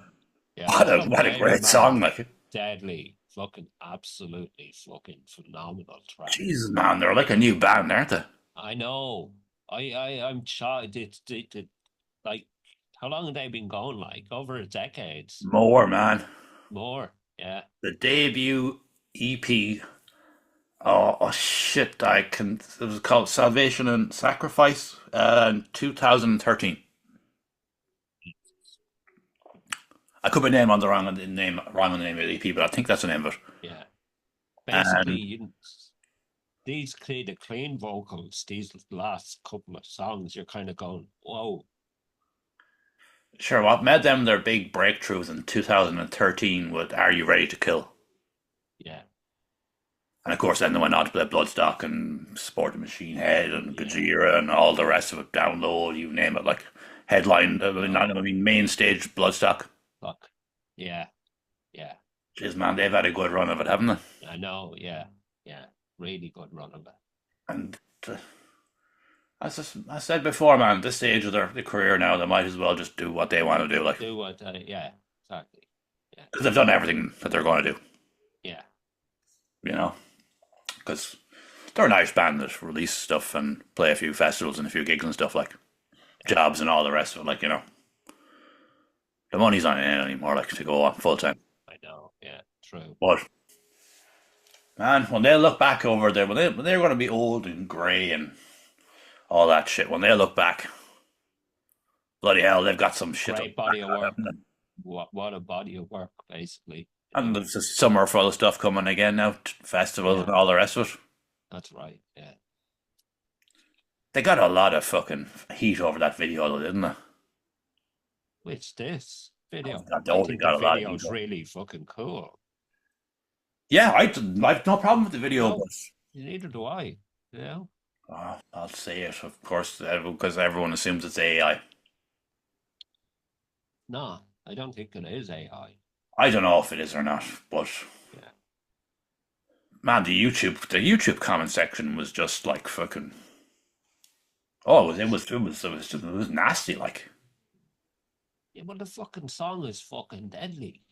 Yeah. What a great song, like. Deadly. Fucking absolutely fucking phenomenal track. Jesus, man, they're like a new band, aren't they? I know. I'm shocked. Like, how long have they been going? Like over a decade, More, man. more. Yeah. The debut EP. Oh shit! It was called Salvation and Sacrifice in 2013. I could be named on the wrong on the name of the EP, but I think that's the name of it. Yeah. Basically, the clean vocals, these last couple of songs, you're kind of going, whoa. Sure, what made them their big breakthroughs in 2013 with Are You Ready to Kill? Yeah. And of course, then they went on to play Bloodstock and Sport the Machine Head and Gojira and all the rest of it, Download, you name it, like headline, main stage Bloodstock. Fuck. Yeah. Yeah. Jeez, man, they've had a good run of it, haven't they? I know. Yeah. Yeah. Really good run of it. And as I said before, man, at this stage of their career now, they might as well just do what they want to do, like, Do what, yeah, exactly. Yeah. because they've done everything that they're going to do, Yeah. you know. Because they're an Irish band that release stuff and play a few festivals and a few gigs and stuff, like jobs and all the rest of it. Like, the money's not in it anymore, like, to go on full time. I know. Yeah, true. But man, when they look back over there, when they're going to be old and grey and all that shit, when they look back, bloody hell, they've got some shit. Great body of work. What a body of work, basically. And there's a summer full of stuff coming again now, festivals and all the rest of it. That's right. Yeah. They got a lot of fucking heat over that video, though, didn't they? Which this video? Oh, God, they only got a lot of video's heat. really fucking cool. Yeah, I've no problem with the video, No. but Neither do I. You know? I'll say it, of course, because everyone assumes it's AI. No, I don't think it is AI. I don't know if it is or not, but Yeah. man, the YouTube comment section was just like fucking. Oh, it was nasty, like. Yeah, well, the fucking song is fucking deadly.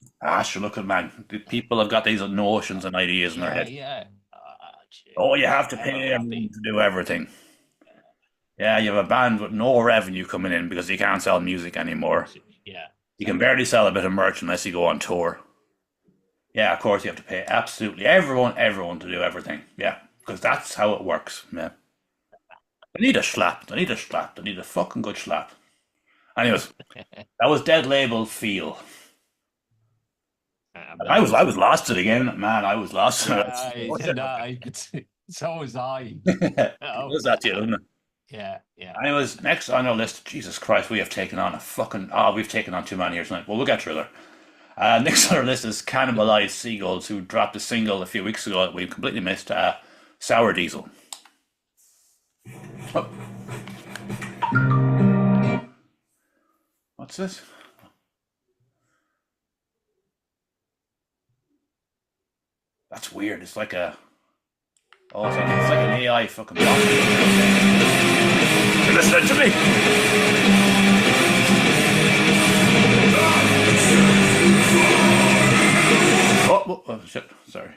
Sure, look at man, the people have got these notions and ideas in their head. Yeah. Oh, you have to pay everyone to do everything. Yeah, you have a band with no revenue coming in because you can't sell music anymore. Yeah. You can barely sell a bit of merch unless you go on tour. Yeah, of course you have to pay absolutely everyone to do everything. Yeah, because that's how it works. Yeah. I need a slap. I need a fucking good slap. Anyways, that was Dead Label Feel. I was lost it again, man. I was lost. So was I. Was that you, isn't it? Yeah. Anyways, next on our list, Jesus Christ, we have taken on we've taken on too many here tonight. Well, we'll get through there. Next on our list is Cannibalized Seagulls, who dropped a single a few weeks ago that we completely missed, Sour Diesel. Oh. What's this? That's weird. It's like a... Oh, it's like an AI fucking box. You're listening to me? Oh, shit. Sorry.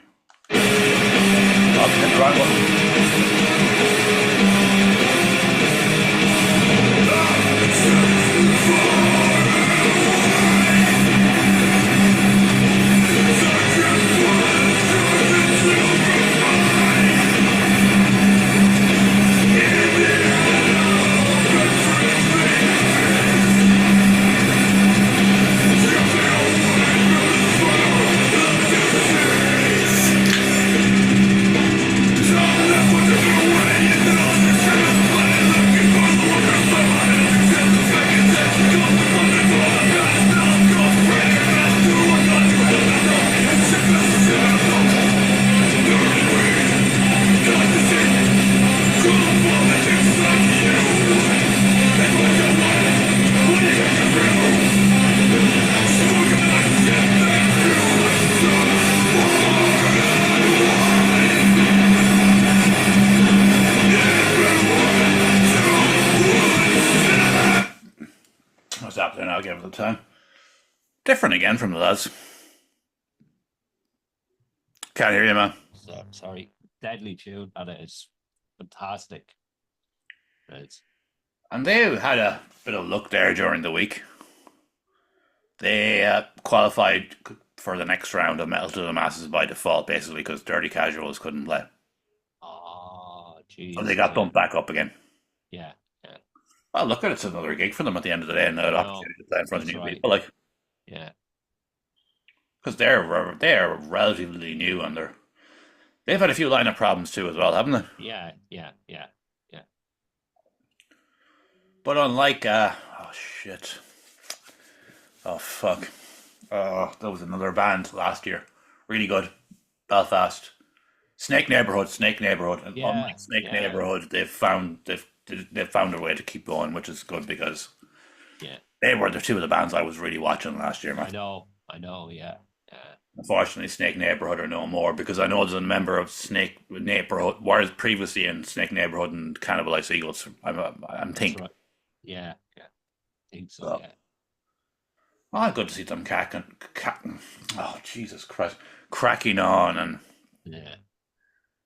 Oh, hit the wrong What's happening? I'll give it the time. Different again from the lads. Can't hear you, man. So, sorry. Deadly tune. That is fantastic. It's... And they had a bit of luck there during the week. They qualified for the next round of Metal to the Masses by default, basically, because Dirty Casuals couldn't play. Oh, jeez. So they got bumped back up again. Yeah. Well, look at it's another gig for them at the end of the day, and an opportunity to play in front of new people, like. Yeah. Because they're relatively new, and they've had a few lineup problems too as well, haven't they? Yeah. But unlike oh shit, oh fuck, that was another band last year, really good, Belfast, Snake Neighborhood, and Yeah, unlike Snake Neighborhood, they've found a way to keep going, which is good because they were the two of the bands I was really watching last year, man. I know, yeah. Unfortunately, Snake Neighborhood are no more because I know there's a member of Snake Neighborhood, whereas previously in Snake Neighborhood and Cannibalized Eagles, I'm thinking. Right. Yeah. I think so, yeah. Oh, good to see them cracking. Oh, Jesus Christ. Cracking on and... Yeah.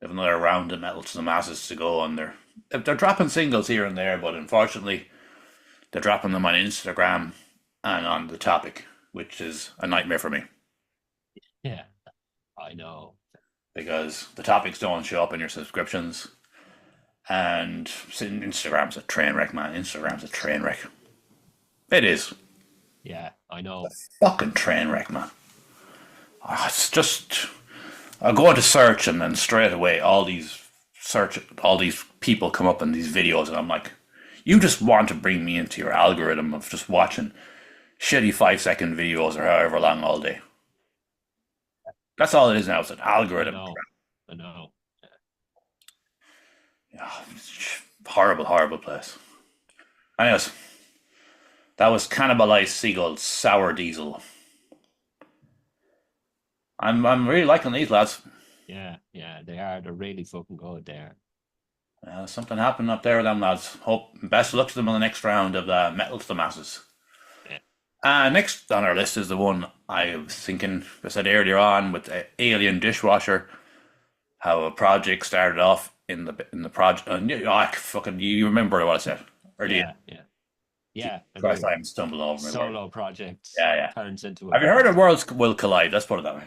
They have another round of Metal to the Masses to go, and they're dropping singles here and there, but unfortunately, they're dropping them on Instagram and on the Topic, which is a nightmare for me Yeah, I know. because the topics don't show up in your subscriptions, and Instagram's a train wreck, man. Instagram's a train wreck. It is Yeah, I know. fucking train wreck, man. It's just I go into search and then straight away all these people come up in these videos and I'm like, you just want to bring me into your algorithm of just watching shitty 5 second videos or however long all day. That's all it is now. It's an I algorithm. know. I know. Yeah, horrible, horrible place. Anyways, that was Cannibalized Seagull's Sour Diesel. I'm really liking these lads. Yeah, yeah, they are. They're really fucking good there. Something happened up there with them lads. Hope best of luck to them on the next round of the Metal to the Masses. Yeah. Next on our list is the one I was thinking, I said earlier on with the Alien Dishwasher, how a project started off in the project. You remember what I said? Or do you? Yeah. Yeah. I Christ, mean, I'm stumbling over my words. solo project Yeah. turns into a Have you heard band. of Worlds Will Collide? Let's put it that way.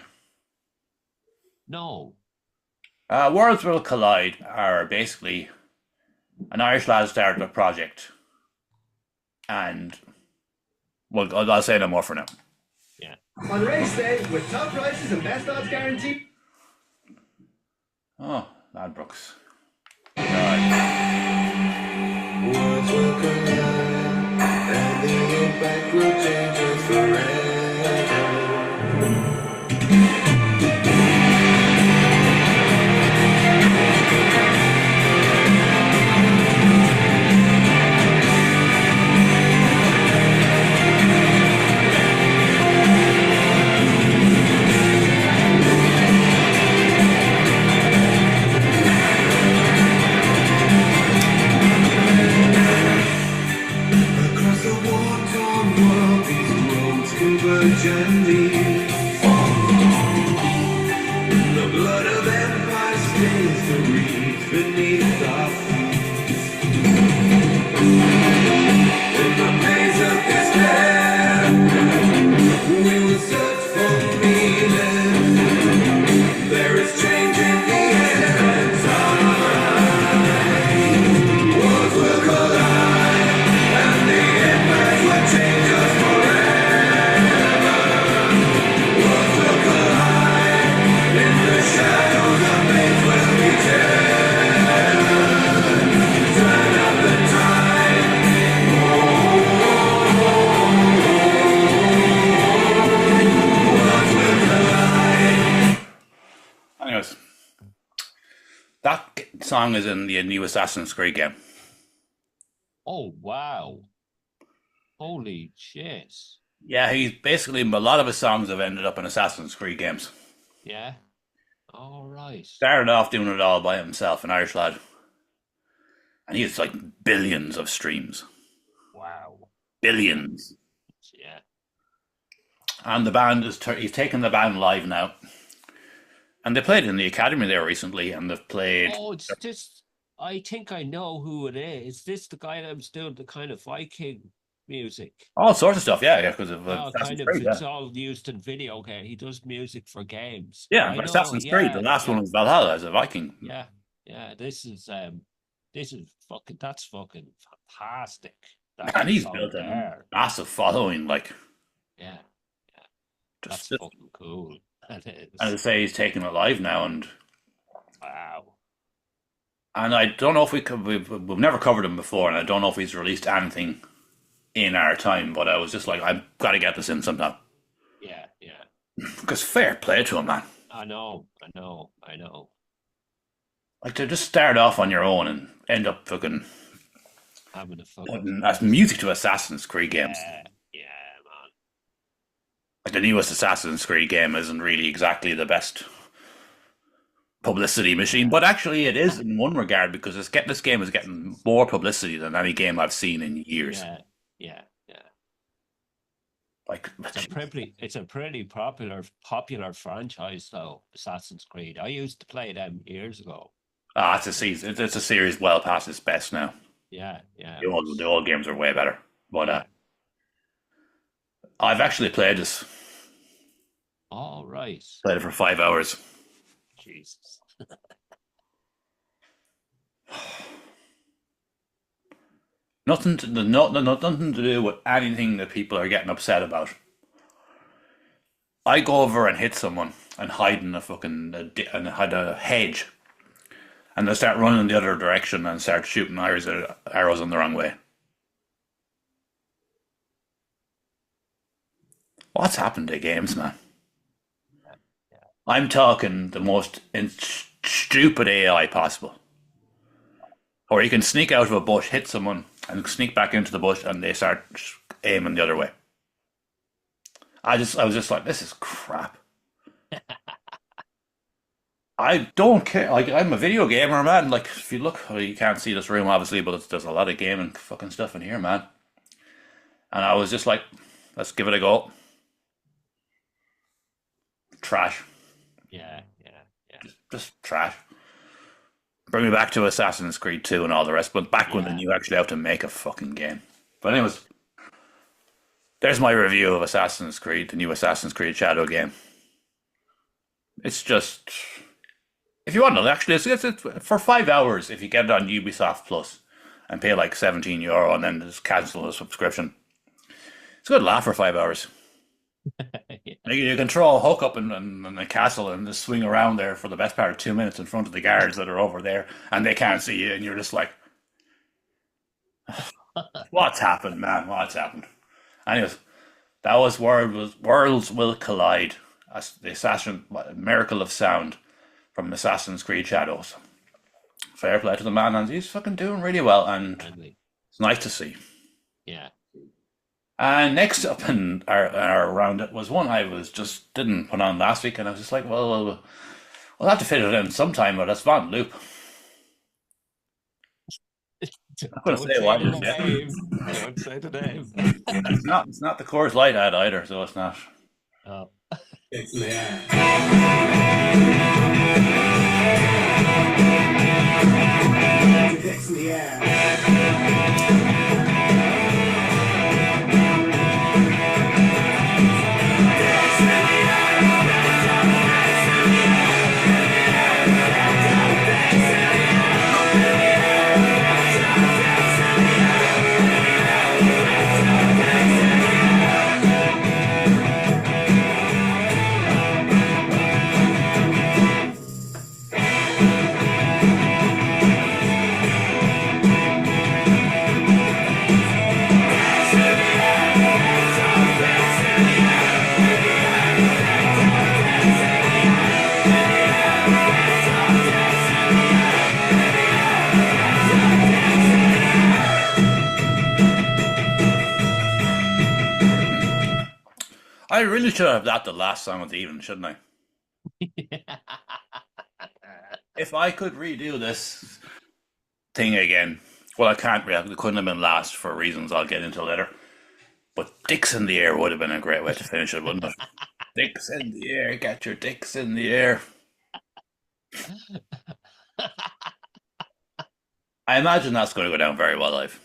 No. Worlds Will Collide are basically an Irish lad started a project, and well, I'll say no more for now. Yeah. On race day, with top prices and best odds guaranteed. Oh, Ladbrokes. Worlds will collide, and the impact will change us forever. Across the war-torn world, these roads converge and lead. The blood of empire stains the reeds beneath our feet. In the maze of despair, we will search for meaning. There is change in the air and time. Worlds will collide, and the impact will change us forever. Worlds will collide, in the shadows of fate will be turn up the tide. Worlds will collide. Anyways, that song is in the new Assassin's Creed game. Oh wow. Holy shit. Yeah, he's basically a lot of his songs have ended up in Assassin's Creed games. Yeah. All right. Started off doing it all by himself, an Irish lad, and he has like billions of streams, Wow. billions. Yeah. And the band he's taken the band live now, and they played in the Academy there recently, and they've played. Oh, it's this. I think I know who it is. Is this the guy that was doing the kind of Viking music? All sorts of stuff, yeah, because of Oh, Assassin's kind of. Creed, It's yeah. all used in video game. He does music for games. Yeah, I but know, Assassin's Creed, the last one was Valhalla as a Viking. Yeah, yeah. This is fucking. That's fucking fantastic. That And he's song built a there. massive following, like, Yeah, just, that's fucking cool. That is. as I say, he's taking it live now, and Wow. I don't know if we've never covered him before, and I don't know if he's released anything in our time, but I was just like, I've got to get this in sometime. Yeah, yeah. Because fair play to him, man. I know. Like, to just start off on your own and end up fucking Having a fucking putting music to Assassin's Creed games. yeah, man. Like, the newest Assassin's Creed game isn't really exactly the best publicity machine, but actually it is in one regard because this game is getting more publicity than any game I've seen in years. Yeah. Like, It's a pretty popular franchise though. Assassin's Creed. I used to play them years ago. it's a season. It's a series well past its best now. Yeah, yeah, The old games are way better. But yeah. I've actually played this. All right. Played it for 5 hours. Jesus. Nothing to do with anything that people are getting upset about. I go over and hit someone and hide in and hide a hedge, and they start running the other direction and start shooting arrows in the wrong way. What's happened to games, man? I'm talking the most stupid AI possible. Or you can sneak out of a bush, hit someone, and sneak back into the bush, and they start aiming the other way. I was just like, this is crap. I don't care. Like, I'm a video gamer, man. Like, if you look, you can't see this room, obviously, but there's a lot of gaming fucking stuff in here, man. And I was just like, let's give it a go. Trash. Yeah. Just trash. Bring me back to Assassin's Creed 2 and all the rest, but back when they knew actually how to make a fucking game. But anyways, there's my review of Assassin's Creed, the new Assassin's Creed Shadow game. It's just, if you want to, actually, it's for 5 hours if you get it on Ubisoft Plus and pay like €17 and then just cancel the subscription. It's a good laugh for 5 hours. Yeah. You can throw a hook up in the castle and just swing around there for the best part of 2 minutes in front of the guards that are over there, and they can't see you, and you're just like, "What's happened, man? What's happened?" Anyways, that was Worlds Will Collide, the Miracle of Sound from Assassin's Creed Shadows. Fair play to the man, and he's fucking doing really well, and it's nice to see. Yeah. And next up in our roundup was one I didn't put on last week, and I was just like, well, we'll have to fit it in sometime, but it's Von Loop. I'm going to say why. Don't say the name. It's not the Coors Light ad either, so it's not. Oh. It's the air. It's the air. I really should have that the last song of the evening, shouldn't I? If I could redo this thing again, well, I can't. It couldn't have been last for reasons I'll get into later. But Dicks in the Air would have been a great way to finish it, wouldn't it? Dicks in the air, get your dicks in the air. I imagine that's going to go down very well live.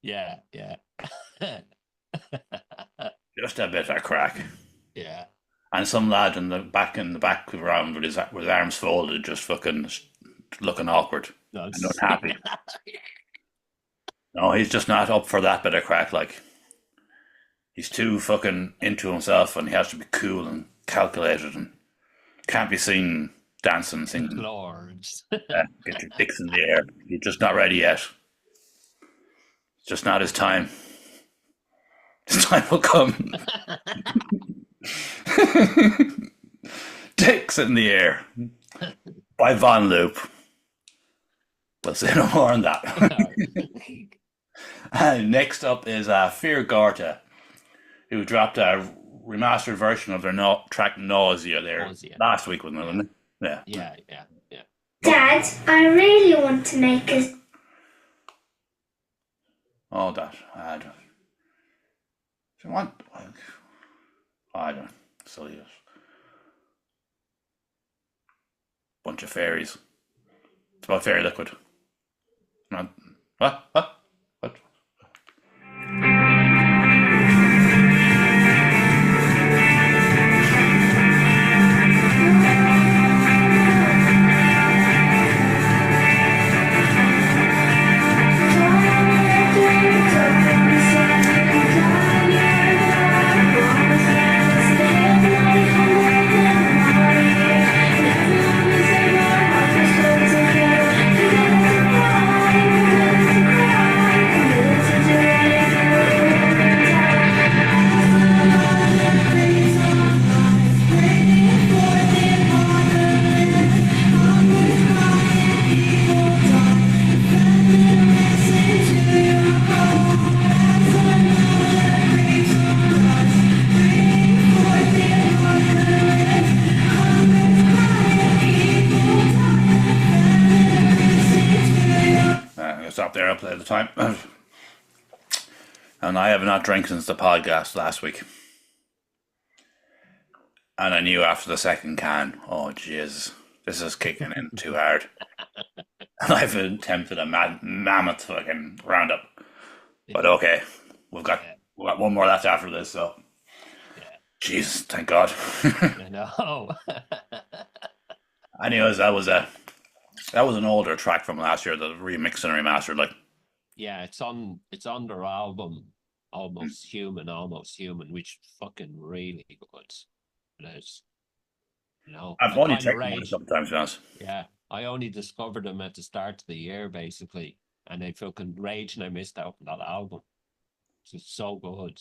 Yeah. Just a bit of crack. Yeah. And some lad in the background with his arms folded, just fucking looking awkward and unhappy. No, he's just not up for that bit of crack. Like, he's too fucking into himself, and he has to be cool and calculated, and can't be seen dancing, singing. Lords. Get your dicks in the air. You're just not ready yet. It's just not his time. His time will come. Dicks in the Air by Von Loop. We'll say no more on that. And next up is Fear Gorta, who dropped a remastered version of their track Nausea there last week, wasn't it? Yeah. Dad, I really want to make a... Oh, that. I don't know. Silly. Bunch of fairies. It's about fairy liquid. Not, what? What? What? I'm going to stop there. I'll play the time. And I have not drank since the podcast last week. And I knew after the second can, oh jeez, this is kicking in too hard. And I've attempted a mammoth fucking roundup. But okay, we've got one more left after this, so jeez, thank God. I know. Anyways, that was an older track from last year, the remixed and remastered. Like, Yeah, it's on their album Almost Human, which fucking really good. It is. You know, I've I only kind of checked them out a rage. couple times, to be honest. Yeah, I only discovered them at the start of the year, basically, and I fucking rage and I missed out on that album. It's so good.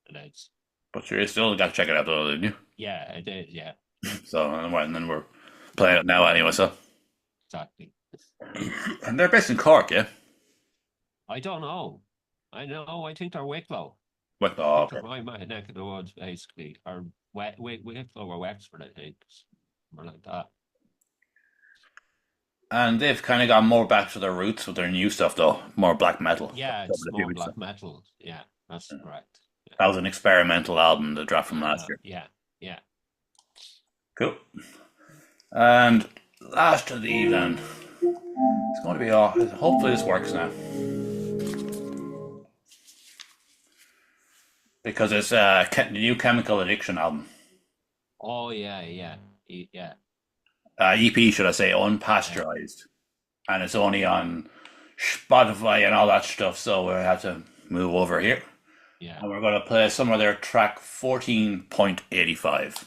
It is. But you still got to check it out, though, didn't you? Yeah, I did. Yeah, So, and then we're playing it now anyway. So, exactly. and they're based in Cork, yeah. I don't know. I know. I think they're Wicklow. What? Oh, okay. They're my neck of the woods, basically, or Wicklow or Wexford, I think, somewhere like that. And they've kind of gone more back to their roots with their new stuff, though. More black metal. Yeah, Over it's the more previous black stuff. metal. Yeah, that's correct. Yeah. That was an experimental album that dropped from last year. Yeah. Cool. And last of the evening, it's going to be off. Hopefully, this works now. Because it's the new Chemical Addiction album. Oh yeah. EP, should I say, unpasteurized. And it's only on Spotify and all that stuff, so we have to move over here. Yeah. And we're going to play some of their track 14.85.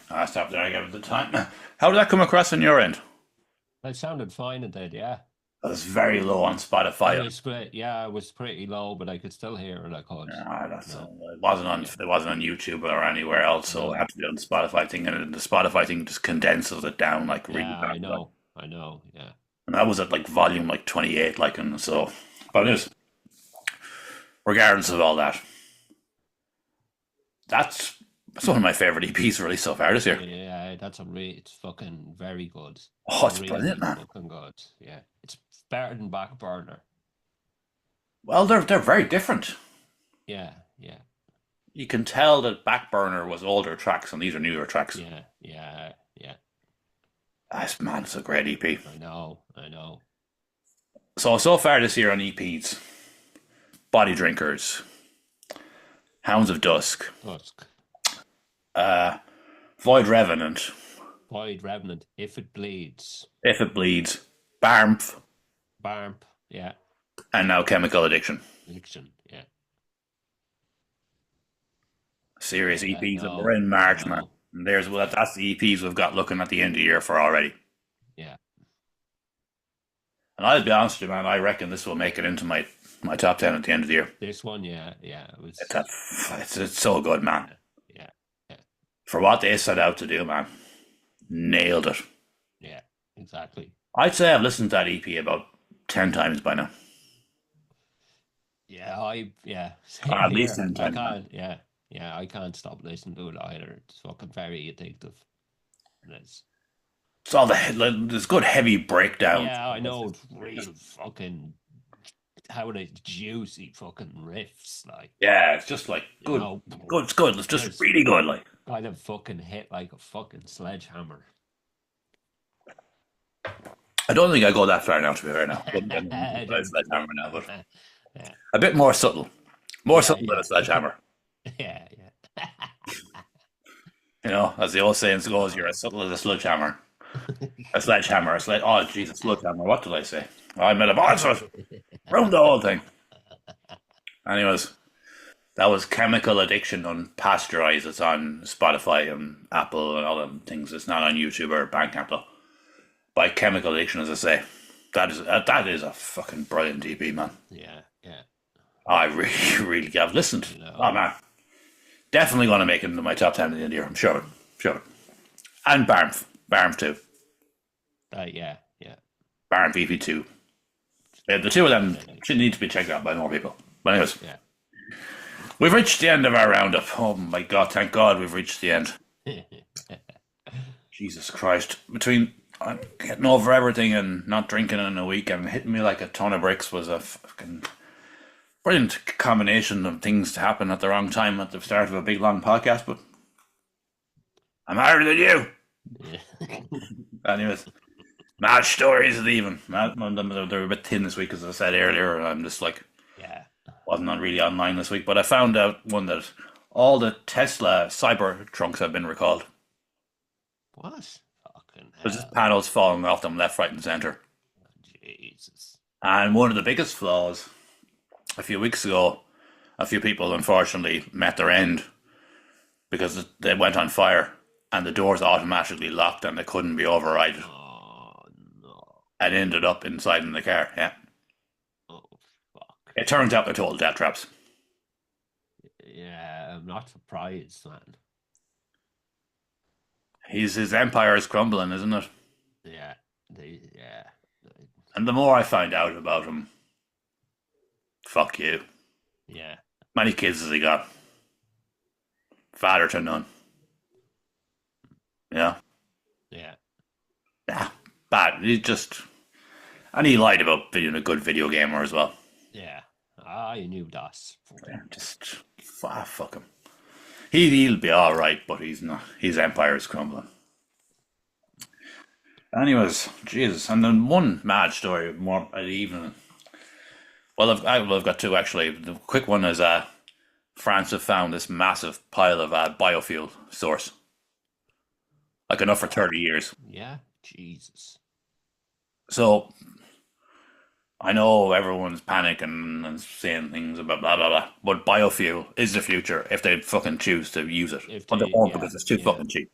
I stopped there, I gave it the time. How did that come across on your end? It sounded fine, it did. Yeah. It's very low on Spotify. It was pretty low, but I could still hear it. I could. It wasn't on YouTube or anywhere else, so I had to do it on the Spotify thing, and the Spotify thing just condenses it down like really Yeah, bad. I know. Yeah. And that was at like volume like 28, like, and so, but it is. Regardless of all that, that's one of my favorite EPs released so far this year. Yeah, it's fucking very good. Oh, it's brilliant, man. Fucking good. Yeah, it's better than Backburner. Well, they're very different. Yeah, yeah, You can tell that Backburner was older tracks and these are newer tracks. yeah, yeah, yeah. Man, it's a great EP. I know, I know. So far this year on EPs, Body Drinkers, Hounds of Dusk, Tusk, Void Revenant, Void Revenant, If It Bleeds, If It Bleeds, Barmf, Barmp, yeah, and now Chemical Addiction. Addiction, yeah. Serious I EPs, and we're know, in I March, man. know. And that's the EPs we've got looking at the end of the year for already. Yeah, And I'll be honest with you, man, I reckon this will make it into my top 10 at the end of the year. this one, yeah, yeah. It was, It's so good, man. yeah, yeah, For what they set out to do, man. Nailed it. yeah, exactly. I'd say I've listened to that EP about 10 times by now. Yeah, same At least here. 10 I times. can't, yeah, yeah, I can't stop listening to it either. It's fucking very addictive. And It's all there's good heavy breakdowns. yeah, I know, it's real fucking, how they juicy fucking riffs, like, Yeah, it's just like you good. know, Good, it's good. It's just Yes. really good, like. kind of fucking hit like a fucking sledgehammer. I don't think I go that far now, to be fair now. Sledgehammer now, but a bit more subtle. More subtle than a sledgehammer. Yeah, yeah. You know, as the old saying goes, you're as subtle as a sledgehammer. A sledgehammer, oh, Jesus, sledgehammer. What did I say? I made a monster. Ruined the whole thing. Anyways, that was Chemical Addiction on Pasteurize. It's on Spotify and Apple and all them things. It's not on YouTube or Bandcamp though. By Chemical Addiction, as I say. That is a fucking brilliant EP, man. Yeah, yeah. I really, really have listened. know. Oh, man. Definitely going to make it into my top 10 at the end of the year. I'm sure of it. Sure of it. And Barmf. Barmf too. Yeah, yeah. Barmf EP2. The two of them should need to be checked out by more people. But anyways, Yeah. we've reached the end of our roundup. Oh my God, thank God we've reached the end. Jesus Christ. Between getting over everything and not drinking in a week and hitting me like a ton of bricks was a fucking brilliant combination of things to happen at the wrong time at the start of a big long podcast, but I'm harder than you. Anyways, mad stories of even. They're a bit thin this week, as I said earlier. I'm just like, Yeah. wasn't on really online this week, but I found out one that all the Tesla cyber trunks have been recalled. What? Fucking There's just hell. panels falling off them left, right, and centre. Jesus. And one of the biggest flaws, a few weeks ago, a few people unfortunately met their end because they went on fire and the doors automatically locked and they couldn't be overridden Oh, no. and ended up inside in the car. Yeah. Oh, fuck. It turns out they're total death traps. Yeah, I'm not surprised, man. His empire is crumbling, isn't it? Yeah. Yeah. And the more I find out about him, fuck you. Yeah. Many kids has he got? Father to none. Yeah. Yeah. Yeah. Bad. And he lied about being a good video gamer as well. Yeah. I knew that. Yeah, fuck him. He'll be all right, but he's not. His empire is crumbling. Anyways, Jesus, and then one mad story more even. Well, I've got two actually. The quick one is France have found this massive pile of biofuel source, like enough for 30 years. Yeah. Jesus. So I know everyone's panicking and saying things about blah blah blah, but biofuel is the future if they fucking choose to use it. If But they they- won't yeah, because it's too yeah. fucking cheap.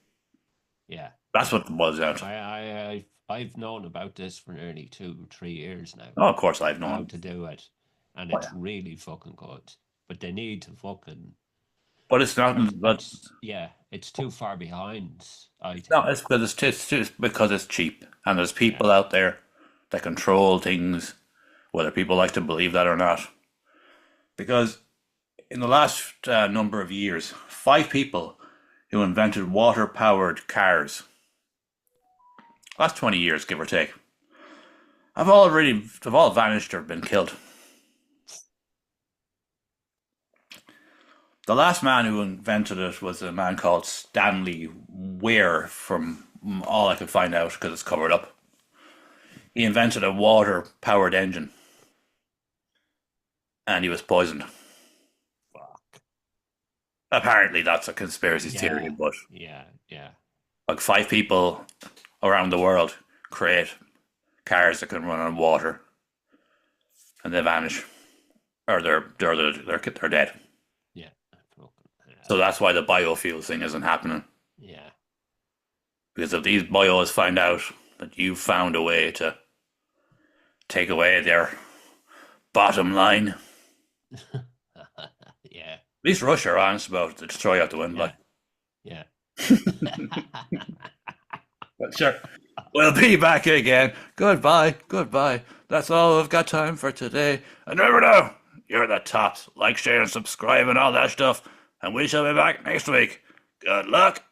Yeah. That's what it boils down to. I've known about this for nearly 2-3 years now. Oh, of course I've How known. to do it, and Oh, it's yeah. really fucking good. But they need to fucking But it's not. But yeah, it's too far behind. I think. no, it's because it's because it's cheap, and there's people out there that control things, whether people like to believe that or not. Because in the last number of years, 5 people who invented water-powered cars, last 20 years, give or take, have all vanished or been killed. The last man who invented it was a man called Stanley Weir, from all I could find out because it's covered up. He invented a water-powered engine, and he was poisoned. Fuck. Apparently, that's a conspiracy theory, Yeah. but Yeah. Yeah. like 5 people around the world create cars that can run on water, and they vanish, or they're dead. Yeah. Fucking hell. So that's why the biofuel thing isn't happening. Yeah. Because if these bios find out that you've found a way to take away their bottom line, Yeah. at least Russia are honest about it, to destroy you out the window. Yeah. But sure, we'll be back again. Goodbye, goodbye. That's all I've got time for today. And remember now, you're the tops. Like, share, and subscribe, and all that stuff. And we shall be back next week. Good luck.